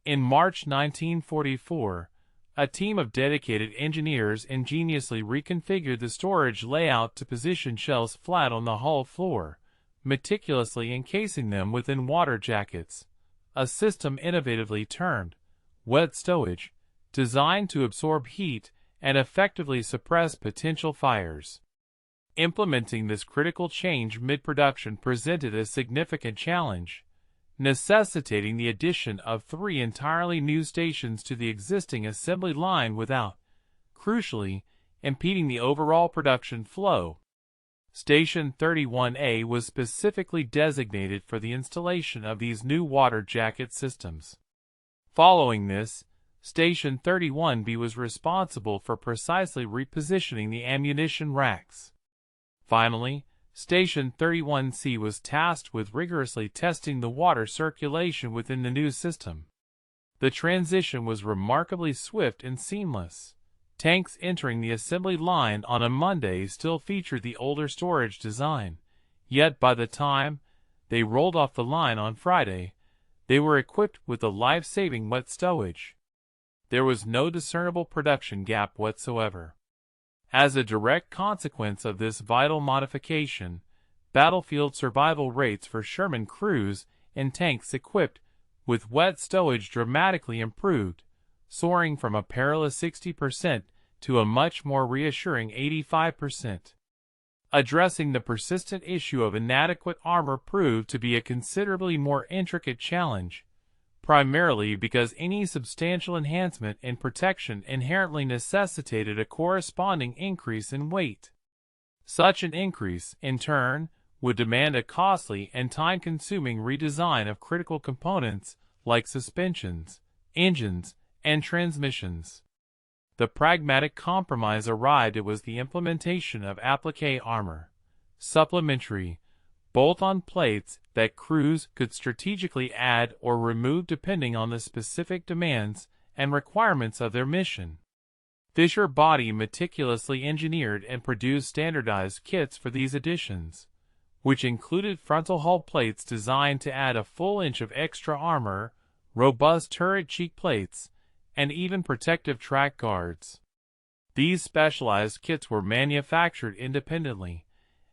In March 1944, a team of dedicated engineers ingeniously reconfigured the storage layout to position shells flat on the hull floor, meticulously encasing them within water jackets, a system innovatively termed wet stowage, designed to absorb heat and effectively suppress potential fires. Implementing this critical change mid-production presented a significant challenge, necessitating the addition of 3 entirely new stations to the existing assembly line without, crucially, impeding the overall production flow. Station 31A was specifically designated for the installation of these new water jacket systems. Following this, Station 31B was responsible for precisely repositioning the ammunition racks. Finally, Station 31C was tasked with rigorously testing the water circulation within the new system. The transition was remarkably swift and seamless. Tanks entering the assembly line on a Monday still featured the older storage design, yet by the time they rolled off the line on Friday, they were equipped with the life-saving wet stowage. There was no discernible production gap whatsoever. As a direct consequence of this vital modification, battlefield survival rates for Sherman crews and tanks equipped with wet stowage dramatically improved, soaring from a perilous 60% to a much more reassuring 85%. Addressing the persistent issue of inadequate armor proved to be a considerably more intricate challenge, primarily because any substantial enhancement in protection inherently necessitated a corresponding increase in weight. Such an increase, in turn, would demand a costly and time-consuming redesign of critical components like suspensions, engines, and transmissions. The pragmatic compromise arrived at was the implementation of applique armor, supplementary, bolt-on plates that crews could strategically add or remove depending on the specific demands and requirements of their mission. Fisher Body meticulously engineered and produced standardized kits for these additions, which included frontal hull plates designed to add a full inch of extra armor, robust turret cheek plates, and even protective track guards. These specialized kits were manufactured independently,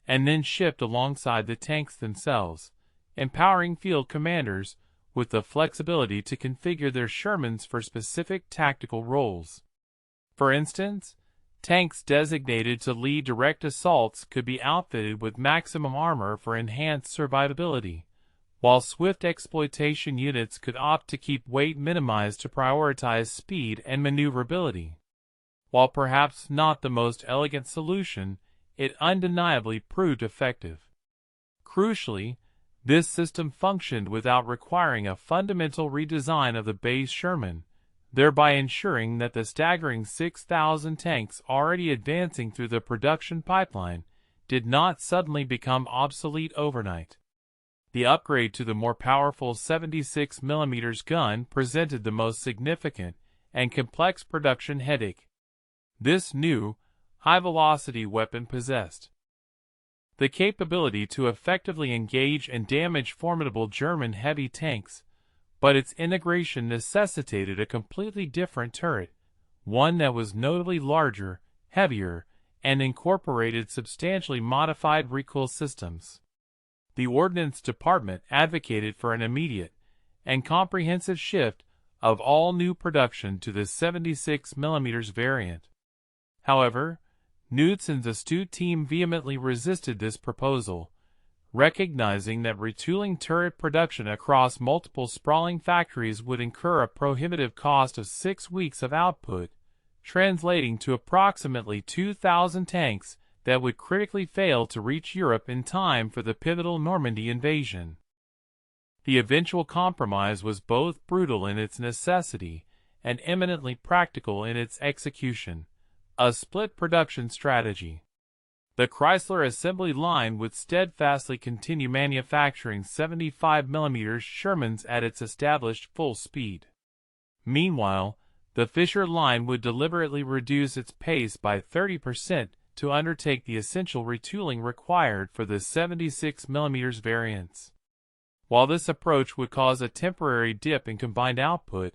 and then shipped alongside the tanks themselves, empowering field commanders with the flexibility to configure their Shermans for specific tactical roles. For instance, Tanks designated to lead direct assaults could be outfitted with maximum armor for enhanced survivability, while swift exploitation units could opt to keep weight minimized to prioritize speed and maneuverability. While perhaps not the most elegant solution, it undeniably proved effective. Crucially, this system functioned without requiring a fundamental redesign of the base Sherman, thereby ensuring that the staggering 6,000 tanks already advancing through the production pipeline did not suddenly become obsolete overnight. The upgrade to the more powerful 76 mm gun presented the most significant and complex production headache. This new, high-velocity weapon possessed the capability to effectively engage and damage formidable German heavy tanks, but its integration necessitated a completely different turret, one that was notably larger, heavier, and incorporated substantially modified recoil systems. The Ordnance Department advocated for an immediate and comprehensive shift of all new production to the 76 mm variant. However, Knudsen's astute team vehemently resisted this proposal, recognizing that retooling turret production across multiple sprawling factories would incur a prohibitive cost of 6 weeks of output, translating to approximately 2,000 tanks that would critically fail to reach Europe in time for the pivotal Normandy invasion. The eventual compromise was both brutal in its necessity and eminently practical in its execution: a split production strategy. The Chrysler assembly line would steadfastly continue manufacturing 75 mm Shermans at its established full speed. Meanwhile, the Fisher line would deliberately reduce its pace by 30% to undertake the essential retooling required for the 76 mm variants. While this approach would cause a temporary dip in combined output,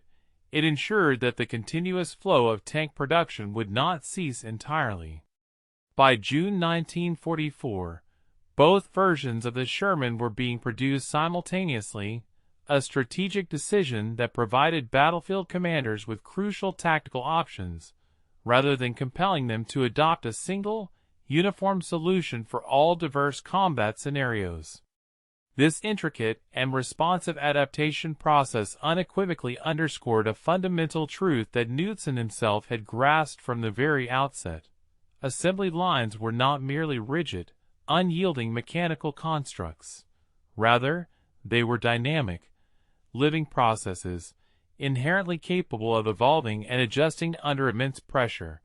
it ensured that the continuous flow of tank production would not cease entirely. By June 1944, both versions of the Sherman were being produced simultaneously, a strategic decision that provided battlefield commanders with crucial tactical options, rather than compelling them to adopt a single, uniform solution for all diverse combat scenarios. This intricate and responsive adaptation process unequivocally underscored a fundamental truth that Knudsen himself had grasped from the very outset. Assembly lines were not merely rigid, unyielding mechanical constructs. Rather, they were dynamic, living processes, inherently capable of evolving and adjusting under immense pressure.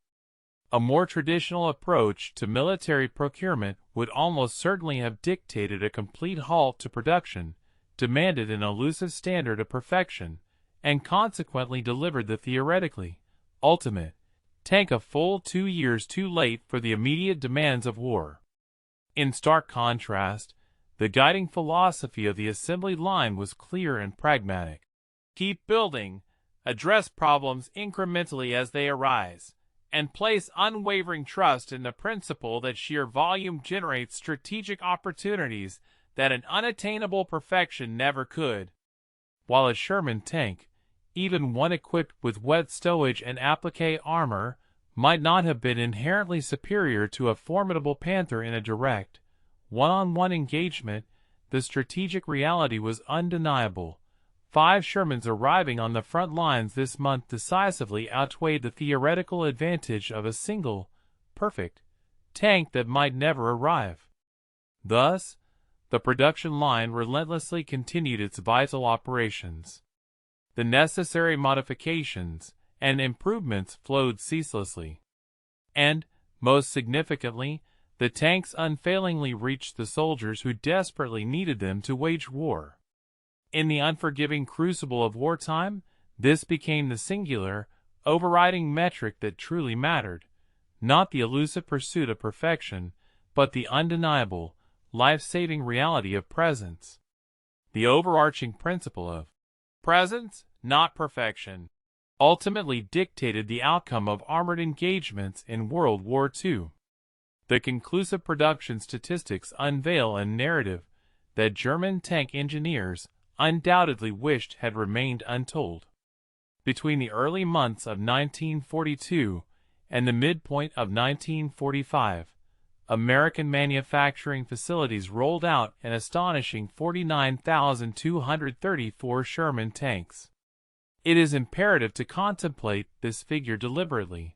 A more traditional approach to military procurement would almost certainly have dictated a complete halt to production, demanded an elusive standard of perfection, and consequently delivered the theoretically ultimate tank a full 2 years too late for the immediate demands of war. In stark contrast, the guiding philosophy of the assembly line was clear and pragmatic. Keep building, address problems incrementally as they arise, and place unwavering trust in the principle that sheer volume generates strategic opportunities that an unattainable perfection never could. While a Sherman tank, even one equipped with wet stowage and applique armor, might not have been inherently superior to a formidable Panther in a direct, one-on-one engagement, the strategic reality was undeniable. 5 Shermans arriving on the front lines this month decisively outweighed the theoretical advantage of a single, perfect, tank that might never arrive. Thus, the production line relentlessly continued its vital operations. The necessary modifications and improvements flowed ceaselessly. And, most significantly, the tanks unfailingly reached the soldiers who desperately needed them to wage war. In the unforgiving crucible of wartime, this became the singular, overriding metric that truly mattered, not the elusive pursuit of perfection, but the undeniable, life-saving reality of presence. The overarching principle of presence, not perfection, ultimately dictated the outcome of armored engagements in World War II. The conclusive production statistics unveil a narrative that German tank engineers undoubtedly wished had remained untold. Between the early months of 1942 and the midpoint of 1945, American manufacturing facilities rolled out an astonishing 49,234 Sherman tanks. It is imperative to contemplate this figure deliberately,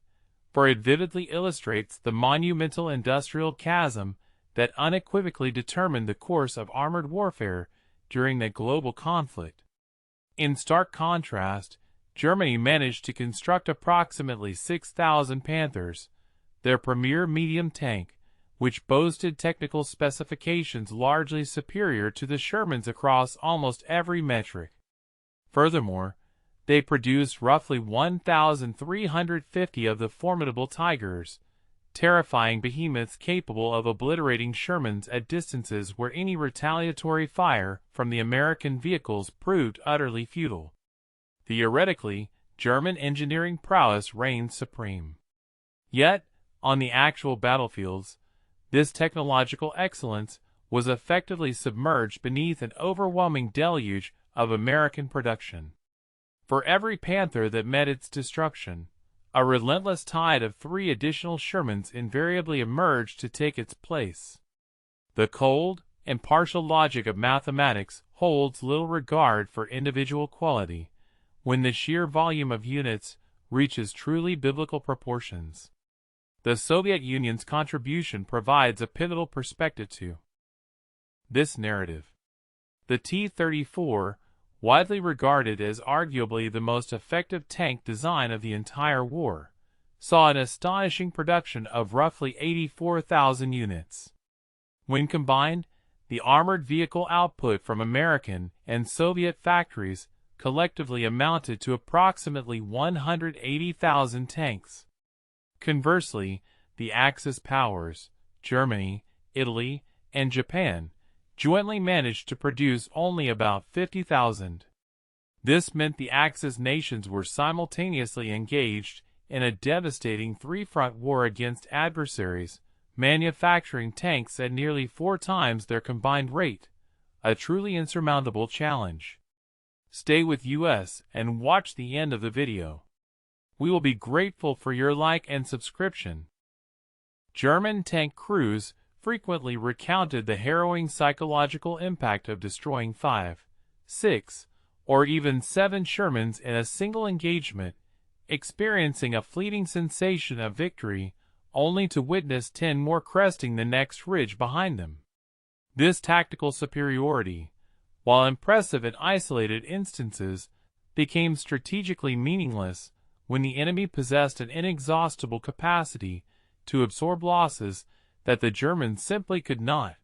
for it vividly illustrates the monumental industrial chasm that unequivocally determined the course of armored warfare during the global conflict. In stark contrast, Germany managed to construct approximately 6,000 Panthers, their premier medium tank, which boasted technical specifications largely superior to the Shermans across almost every metric. Furthermore, they produced roughly 1,350 of the formidable Tigers, terrifying behemoths capable of obliterating Shermans at distances where any retaliatory fire from the American vehicles proved utterly futile. Theoretically, German engineering prowess reigned supreme. Yet, on the actual battlefields, this technological excellence was effectively submerged beneath an overwhelming deluge of American production. For every Panther that met its destruction, a relentless tide of 3 additional Shermans invariably emerged to take its place. The cold, impartial logic of mathematics holds little regard for individual quality when the sheer volume of units reaches truly biblical proportions. The Soviet Union's contribution provides a pivotal perspective to this narrative. The T-34, widely regarded as arguably the most effective tank design of the entire war, saw an astonishing production of roughly 84,000 units. When combined, the armored vehicle output from American and Soviet factories collectively amounted to approximately 180,000 tanks. Conversely, the Axis powers, Germany, Italy, and Japan, jointly managed to produce only about 50,000. This meant the Axis nations were simultaneously engaged in a devastating three-front war against adversaries, manufacturing tanks at nearly 4 times their combined rate, a truly insurmountable challenge. Stay with us and watch the end of the video. We will be grateful for your like and subscription. German tank crews frequently recounted the harrowing psychological impact of destroying 5, 6, or even 7 Shermans in a single engagement, experiencing a fleeting sensation of victory only to witness 10 more cresting the next ridge behind them. This tactical superiority, while impressive in isolated instances, became strategically meaningless when the enemy possessed an inexhaustible capacity to absorb losses that the Germans simply could not.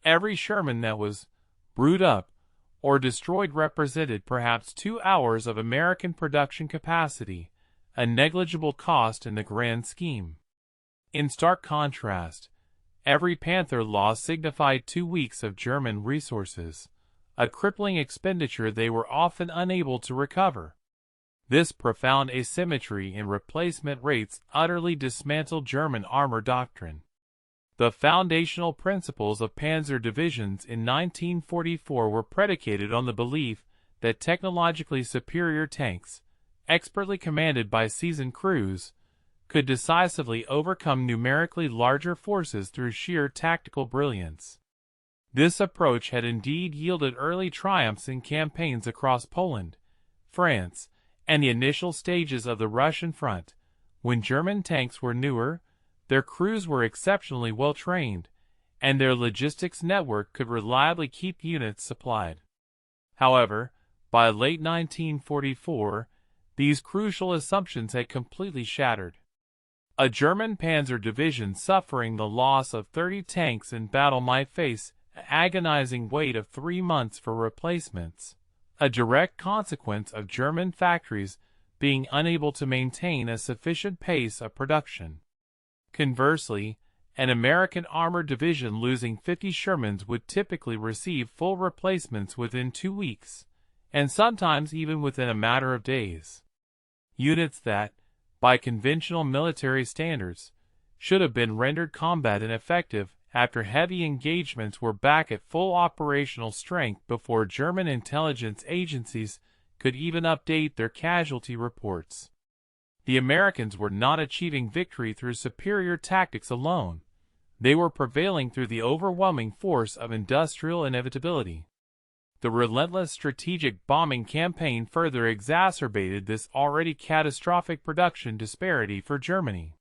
Every Sherman that was brewed up or destroyed represented perhaps 2 hours of American production capacity, a negligible cost in the grand scheme. In stark contrast, every Panther loss signified 2 weeks of German resources, a crippling expenditure they were often unable to recover. This profound asymmetry in replacement rates utterly dismantled German armor doctrine. The foundational principles of panzer divisions in 1944 were predicated on the belief that technologically superior tanks, expertly commanded by seasoned crews, could decisively overcome numerically larger forces through sheer tactical brilliance. This approach had indeed yielded early triumphs in campaigns across Poland, France, and the initial stages of the Russian front. When German tanks were newer, their crews were exceptionally well trained, and their logistics network could reliably keep units supplied. However, by late 1944, these crucial assumptions had completely shattered. A German panzer division suffering the loss of 30 tanks in battle might face an agonizing wait of 3 months for replacements, a direct consequence of German factories being unable to maintain a sufficient pace of production. Conversely, an American armored division losing 50 Shermans would typically receive full replacements within 2 weeks, and sometimes even within a matter of days. Units that, by conventional military standards, should have been rendered combat ineffective after heavy engagements were back at full operational strength before German intelligence agencies could even update their casualty reports. The Americans were not achieving victory through superior tactics alone. They were prevailing through the overwhelming force of industrial inevitability. The relentless strategic bombing campaign further exacerbated this already catastrophic production disparity for Germany.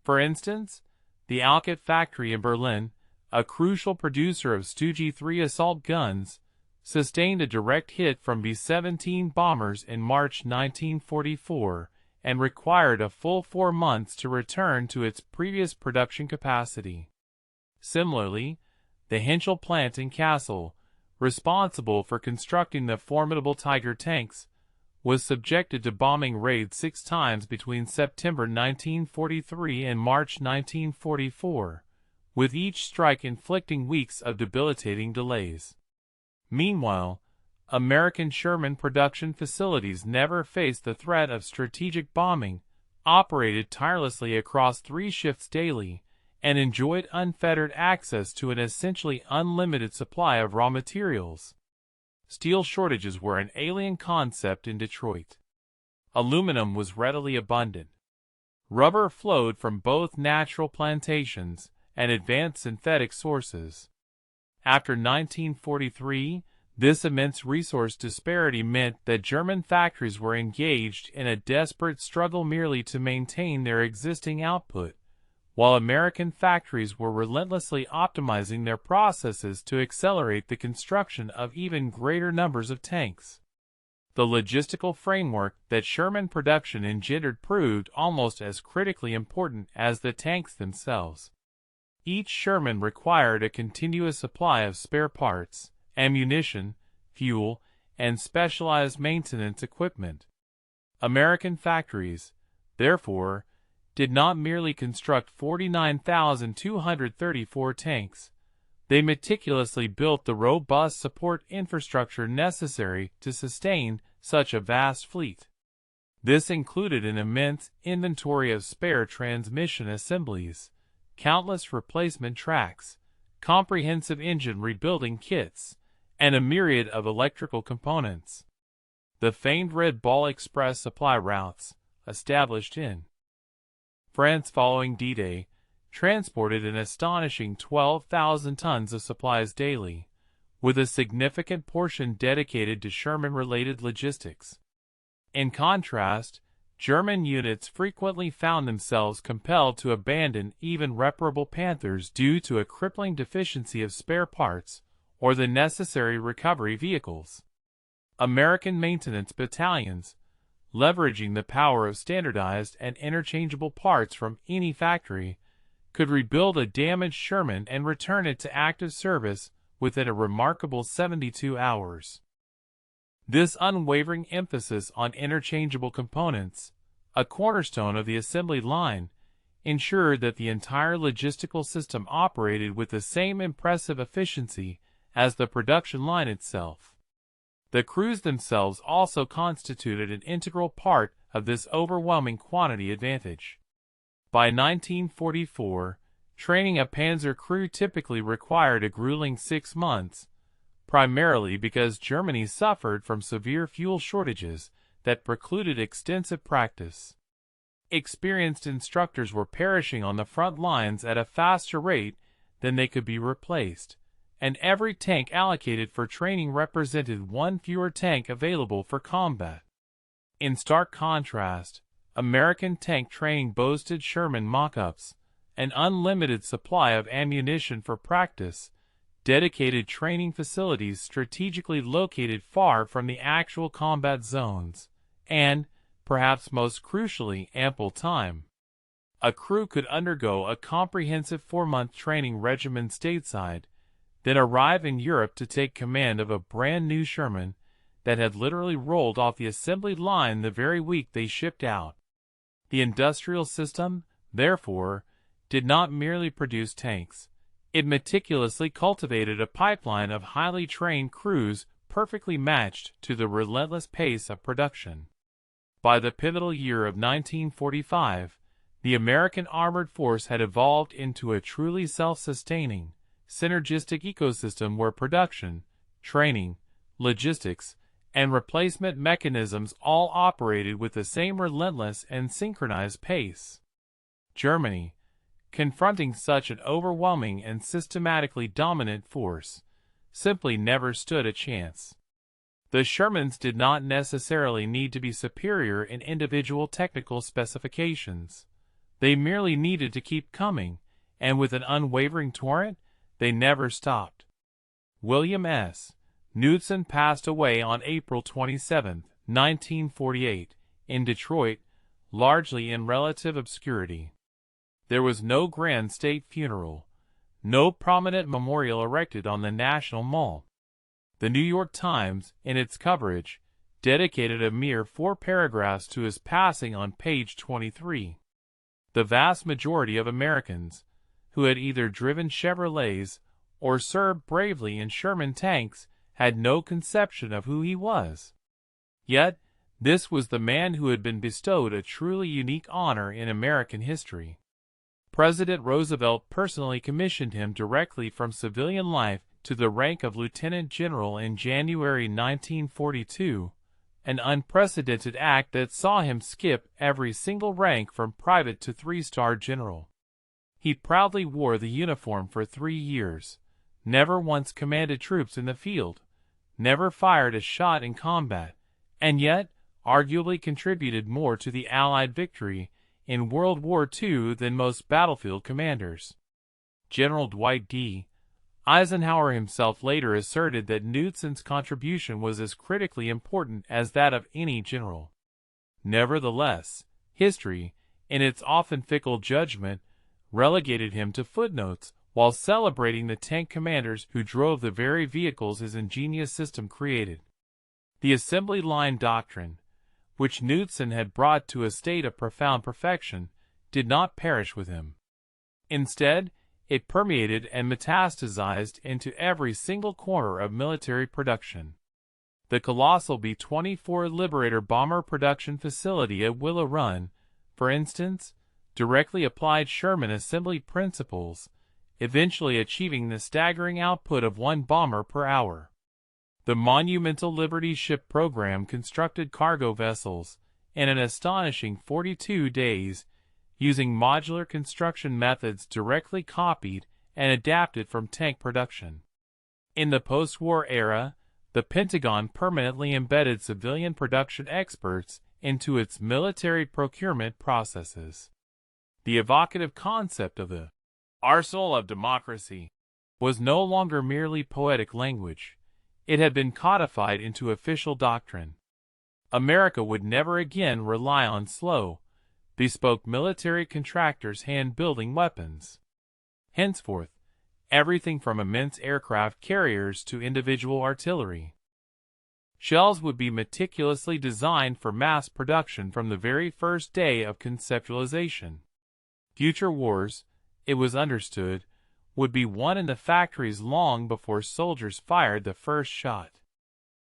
For instance, the Alkit factory in Berlin, a crucial producer of Stug-3 assault guns, sustained a direct hit from B-17 bombers in March 1944 and required a full 4 months to return to its previous production capacity. Similarly, the Henschel plant in Kassel, responsible for constructing the formidable Tiger tanks, was subjected to bombing raids 6 times between September 1943 and March 1944, with each strike inflicting weeks of debilitating delays. Meanwhile, American Sherman production facilities never faced the threat of strategic bombing, operated tirelessly across 3 shifts daily, and enjoyed unfettered access to an essentially unlimited supply of raw materials. Steel shortages were an alien concept in Detroit. Aluminum was readily abundant. Rubber flowed from both natural plantations and advanced synthetic sources. After 1943, this immense resource disparity meant that German factories were engaged in a desperate struggle merely to maintain their existing output, while American factories were relentlessly optimizing their processes to accelerate the construction of even greater numbers of tanks. The logistical framework that Sherman production engendered proved almost as critically important as the tanks themselves. Each Sherman required a continuous supply of spare parts, ammunition, fuel, and specialized maintenance equipment. American factories, therefore, did not merely construct 49,234 tanks. They meticulously built the robust support infrastructure necessary to sustain such a vast fleet. This included an immense inventory of spare transmission assemblies, countless replacement tracks, comprehensive engine rebuilding kits, and a myriad of electrical components. The famed Red Ball Express supply routes, established in France following D-Day, transported an astonishing 12,000 tons of supplies daily, with a significant portion dedicated to Sherman-related logistics. In contrast, German units frequently found themselves compelled to abandon even reparable Panthers due to a crippling deficiency of spare parts or the necessary recovery vehicles. American maintenance battalions, leveraging the power of standardized and interchangeable parts from any factory, could rebuild a damaged Sherman and return it to active service within a remarkable 72 hours. This unwavering emphasis on interchangeable components, a cornerstone of the assembly line, ensured that the entire logistical system operated with the same impressive efficiency as the production line itself. The crews themselves also constituted an integral part of this overwhelming quantity advantage. By 1944, training a Panzer crew typically required a grueling 6 months, primarily because Germany suffered from severe fuel shortages that precluded extensive practice. Experienced instructors were perishing on the front lines at a faster rate than they could be replaced, and every tank allocated for training represented one fewer tank available for combat. In stark contrast, American tank training boasted Sherman mock-ups, an unlimited supply of ammunition for practice, dedicated training facilities strategically located far from the actual combat zones, and, perhaps most crucially, ample time. A crew could undergo a comprehensive 4-month training regimen stateside, then arrive in Europe to take command of a brand new Sherman that had literally rolled off the assembly line the very week they shipped out. The industrial system, therefore, did not merely produce tanks. It meticulously cultivated a pipeline of highly trained crews perfectly matched to the relentless pace of production. By the pivotal year of 1945, the American armored force had evolved into a truly self-sustaining, synergistic ecosystem where production, training, logistics, and replacement mechanisms all operated with the same relentless and synchronized pace. Germany, confronting such an overwhelming and systematically dominant force, simply never stood a chance. The Shermans did not necessarily need to be superior in individual technical specifications. They merely needed to keep coming, and with an unwavering torrent, they never stopped. William S. Knudsen passed away on April 27, 1948, in Detroit, largely in relative obscurity. There was no grand state funeral, no prominent memorial erected on the National Mall. The New York Times, in its coverage, dedicated a mere 4 paragraphs to his passing on page 23. The vast majority of Americans, who had either driven Chevrolets or served bravely in Sherman tanks, had no conception of who he was. Yet, this was the man who had been bestowed a truly unique honor in American history. President Roosevelt personally commissioned him directly from civilian life to the rank of lieutenant general in January 1942, an unprecedented act that saw him skip every single rank from private to 3-star general. He proudly wore the uniform for 3 years, never once commanded troops in the field, never fired a shot in combat, and yet arguably contributed more to the Allied victory in World War II than most battlefield commanders. General Dwight D. Eisenhower himself later asserted that Knudsen's contribution was as critically important as that of any general. Nevertheless, history, in its often fickle judgment, relegated him to footnotes while celebrating the tank commanders who drove the very vehicles his ingenious system created. The assembly line doctrine, which Knudsen had brought to a state of profound perfection, did not perish with him. Instead, it permeated and metastasized into every single corner of military production. The colossal B-24 Liberator bomber production facility at Willow Run, for instance, directly applied Sherman assembly principles, eventually achieving the staggering output of 1 bomber per hour. The monumental Liberty ship program constructed cargo vessels in an astonishing 42 days, using modular construction methods directly copied and adapted from tank production. In the post-war era, the Pentagon permanently embedded civilian production experts into its military procurement processes. The evocative concept of the arsenal of democracy was no longer merely poetic language. It had been codified into official doctrine. America would never again rely on slow, bespoke military contractors hand-building weapons. Henceforth, everything from immense aircraft carriers to individual artillery. Shells would be meticulously designed for mass production from the very first day of conceptualization. Future wars, it was understood, would be won in the factories long before soldiers fired the first shot.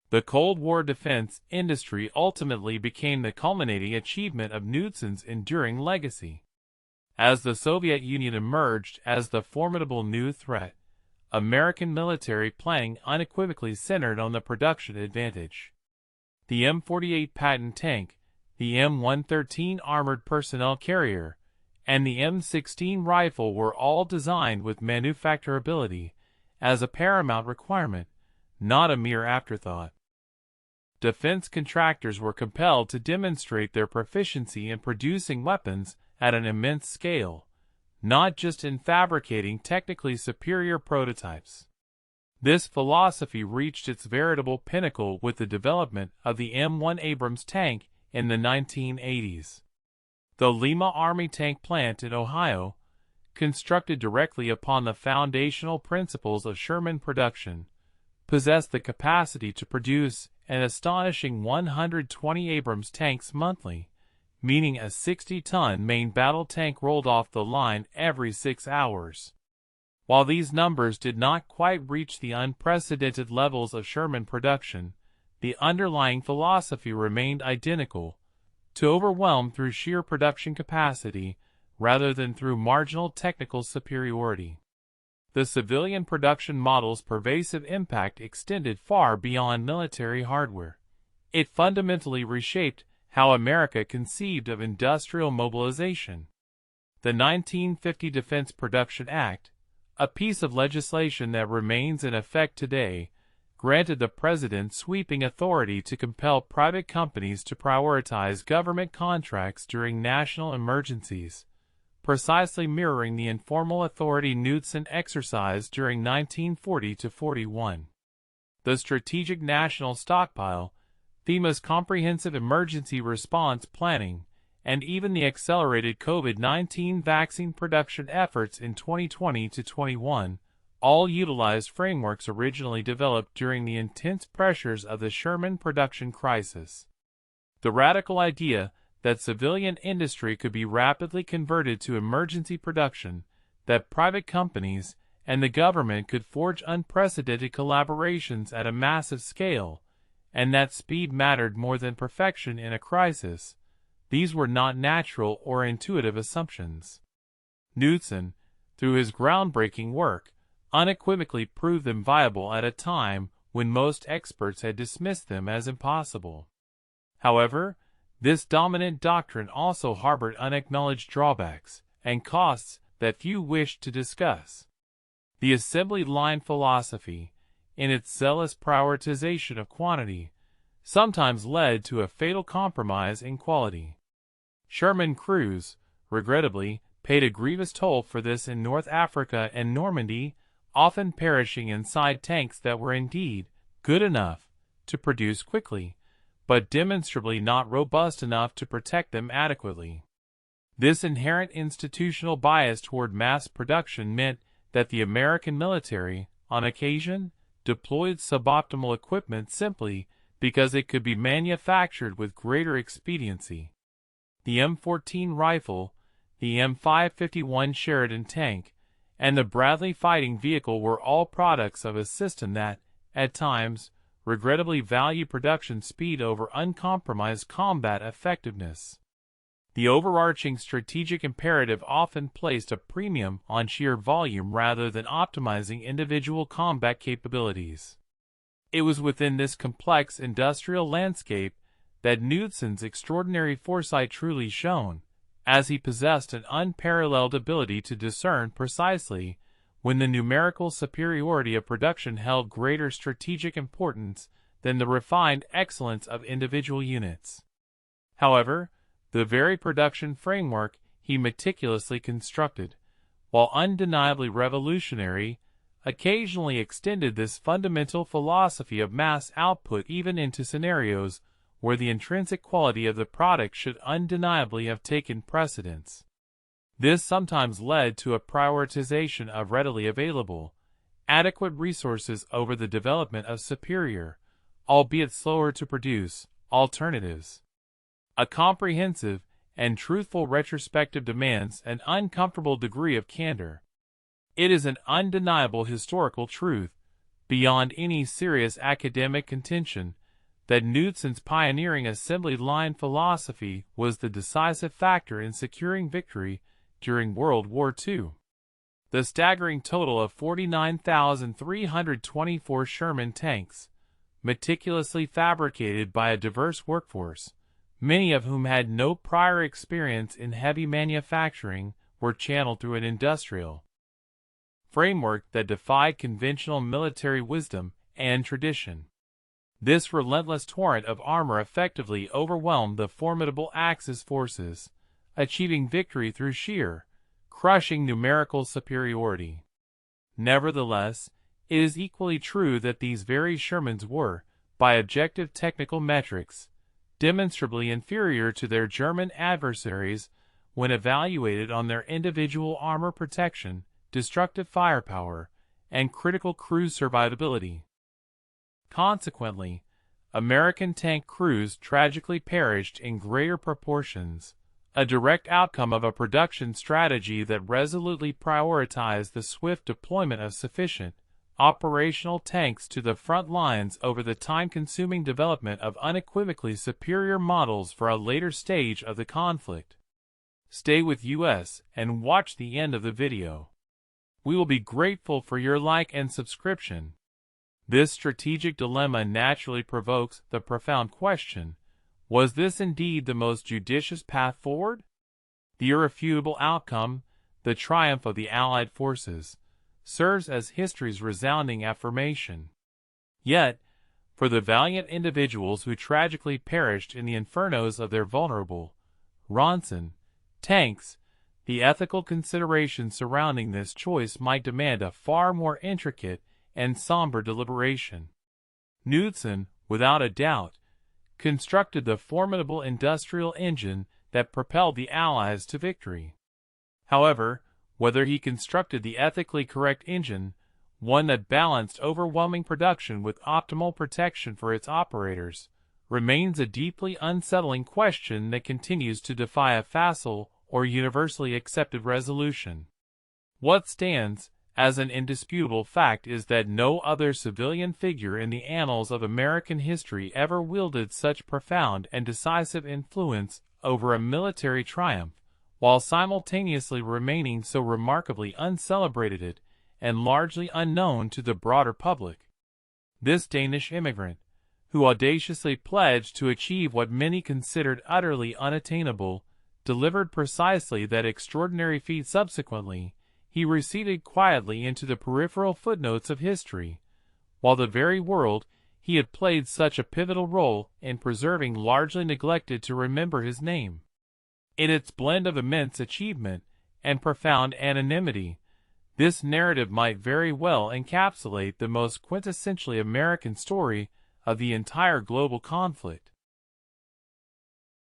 The Cold War defense industry ultimately became the culminating achievement of Knudsen's enduring legacy. As the Soviet Union emerged as the formidable new threat, American military planning unequivocally centered on the production advantage. The M48 Patton tank, the M113 armored personnel carrier, and the M16 rifle were all designed with manufacturability as a paramount requirement, not a mere afterthought. Defense contractors were compelled to demonstrate their proficiency in producing weapons at an immense scale, not just in fabricating technically superior prototypes. This philosophy reached its veritable pinnacle with the development of the M1 Abrams tank in the 1980s. The Lima Army Tank Plant in Ohio, constructed directly upon the foundational principles of Sherman production, possessed the capacity to produce an astonishing 120 Abrams tanks monthly, meaning a 60-ton main battle tank rolled off the line every 6 hours. While these numbers did not quite reach the unprecedented levels of Sherman production, the underlying philosophy remained identical: to overwhelm through sheer production capacity rather than through marginal technical superiority. The civilian production model's pervasive impact extended far beyond military hardware. It fundamentally reshaped how America conceived of industrial mobilization. The 1950 Defense Production Act, a piece of legislation that remains in effect today, granted the President sweeping authority to compel private companies to prioritize government contracts during national emergencies, precisely mirroring the informal authority Knudsen exercised during 1940–41. The Strategic National Stockpile, FEMA's Comprehensive Emergency Response Planning, and even the accelerated COVID-19 vaccine production efforts in 2020–21 all utilized frameworks originally developed during the intense pressures of the Sherman production crisis. The radical idea that civilian industry could be rapidly converted to emergency production, that private companies and the government could forge unprecedented collaborations at a massive scale, and that speed mattered more than perfection in a crisis, these were not natural or intuitive assumptions. Knudsen, through his groundbreaking work, unequivocally proved them viable at a time when most experts had dismissed them as impossible. However, this dominant doctrine also harbored unacknowledged drawbacks and costs that few wished to discuss. The assembly line philosophy, in its zealous prioritization of quantity, sometimes led to a fatal compromise in quality. Sherman crews, regrettably, paid a grievous toll for this in North Africa and Normandy, often perishing inside tanks that were indeed good enough to produce quickly, but demonstrably not robust enough to protect them adequately. This inherent institutional bias toward mass production meant that the American military, on occasion, deployed suboptimal equipment simply because it could be manufactured with greater expediency. The M14 rifle, the M551 Sheridan tank, and the Bradley fighting vehicle were all products of a system that, at times, regrettably valued production speed over uncompromised combat effectiveness. The overarching strategic imperative often placed a premium on sheer volume rather than optimizing individual combat capabilities. It was within this complex industrial landscape that Knudsen's extraordinary foresight truly shone, as he possessed an unparalleled ability to discern precisely when the numerical superiority of production held greater strategic importance than the refined excellence of individual units. However, the very production framework he meticulously constructed, while undeniably revolutionary, occasionally extended this fundamental philosophy of mass output even into scenarios where the intrinsic quality of the product should undeniably have taken precedence. This sometimes led to a prioritization of readily available, adequate resources over the development of superior, albeit slower to produce, alternatives. A comprehensive and truthful retrospective demands an uncomfortable degree of candor. It is an undeniable historical truth, beyond any serious academic contention, that Knudsen's pioneering assembly line philosophy was the decisive factor in securing victory during World War II. The staggering total of 49,324 Sherman tanks, meticulously fabricated by a diverse workforce, many of whom had no prior experience in heavy manufacturing, were channeled through an industrial framework that defied conventional military wisdom and tradition. This relentless torrent of armor effectively overwhelmed the formidable Axis forces, achieving victory through sheer, crushing numerical superiority. Nevertheless, it is equally true that these very Shermans were, by objective technical metrics, demonstrably inferior to their German adversaries when evaluated on their individual armor protection, destructive firepower, and critical crew survivability. Consequently, American tank crews tragically perished in greater proportions, a direct outcome of a production strategy that resolutely prioritized the swift deployment of sufficient, operational tanks to the front lines over the time-consuming development of unequivocally superior models for a later stage of the conflict. Stay with us and watch the end of the video. We will be grateful for your like and subscription. This strategic dilemma naturally provokes the profound question, was this indeed the most judicious path forward? The irrefutable outcome, the triumph of the Allied forces, serves as history's resounding affirmation. Yet, for the valiant individuals who tragically perished in the infernos of their vulnerable Ronson tanks, the ethical considerations surrounding this choice might demand a far more intricate and somber deliberation. Knudsen, without a doubt, constructed the formidable industrial engine that propelled the Allies to victory. However, whether he constructed the ethically correct engine, one that balanced overwhelming production with optimal protection for its operators, remains a deeply unsettling question that continues to defy a facile or universally accepted resolution. What stands as an indisputable fact is that no other civilian figure in the annals of American history ever wielded such profound and decisive influence over a military triumph, while simultaneously remaining so remarkably uncelebrated and largely unknown to the broader public. This Danish immigrant, who audaciously pledged to achieve what many considered utterly unattainable, delivered precisely that extraordinary feat. Subsequently, he receded quietly into the peripheral footnotes of history, while the very world he had played such a pivotal role in preserving largely neglected to remember his name. In its blend of immense achievement and profound anonymity, this narrative might very well encapsulate the most quintessentially American story of the entire global conflict.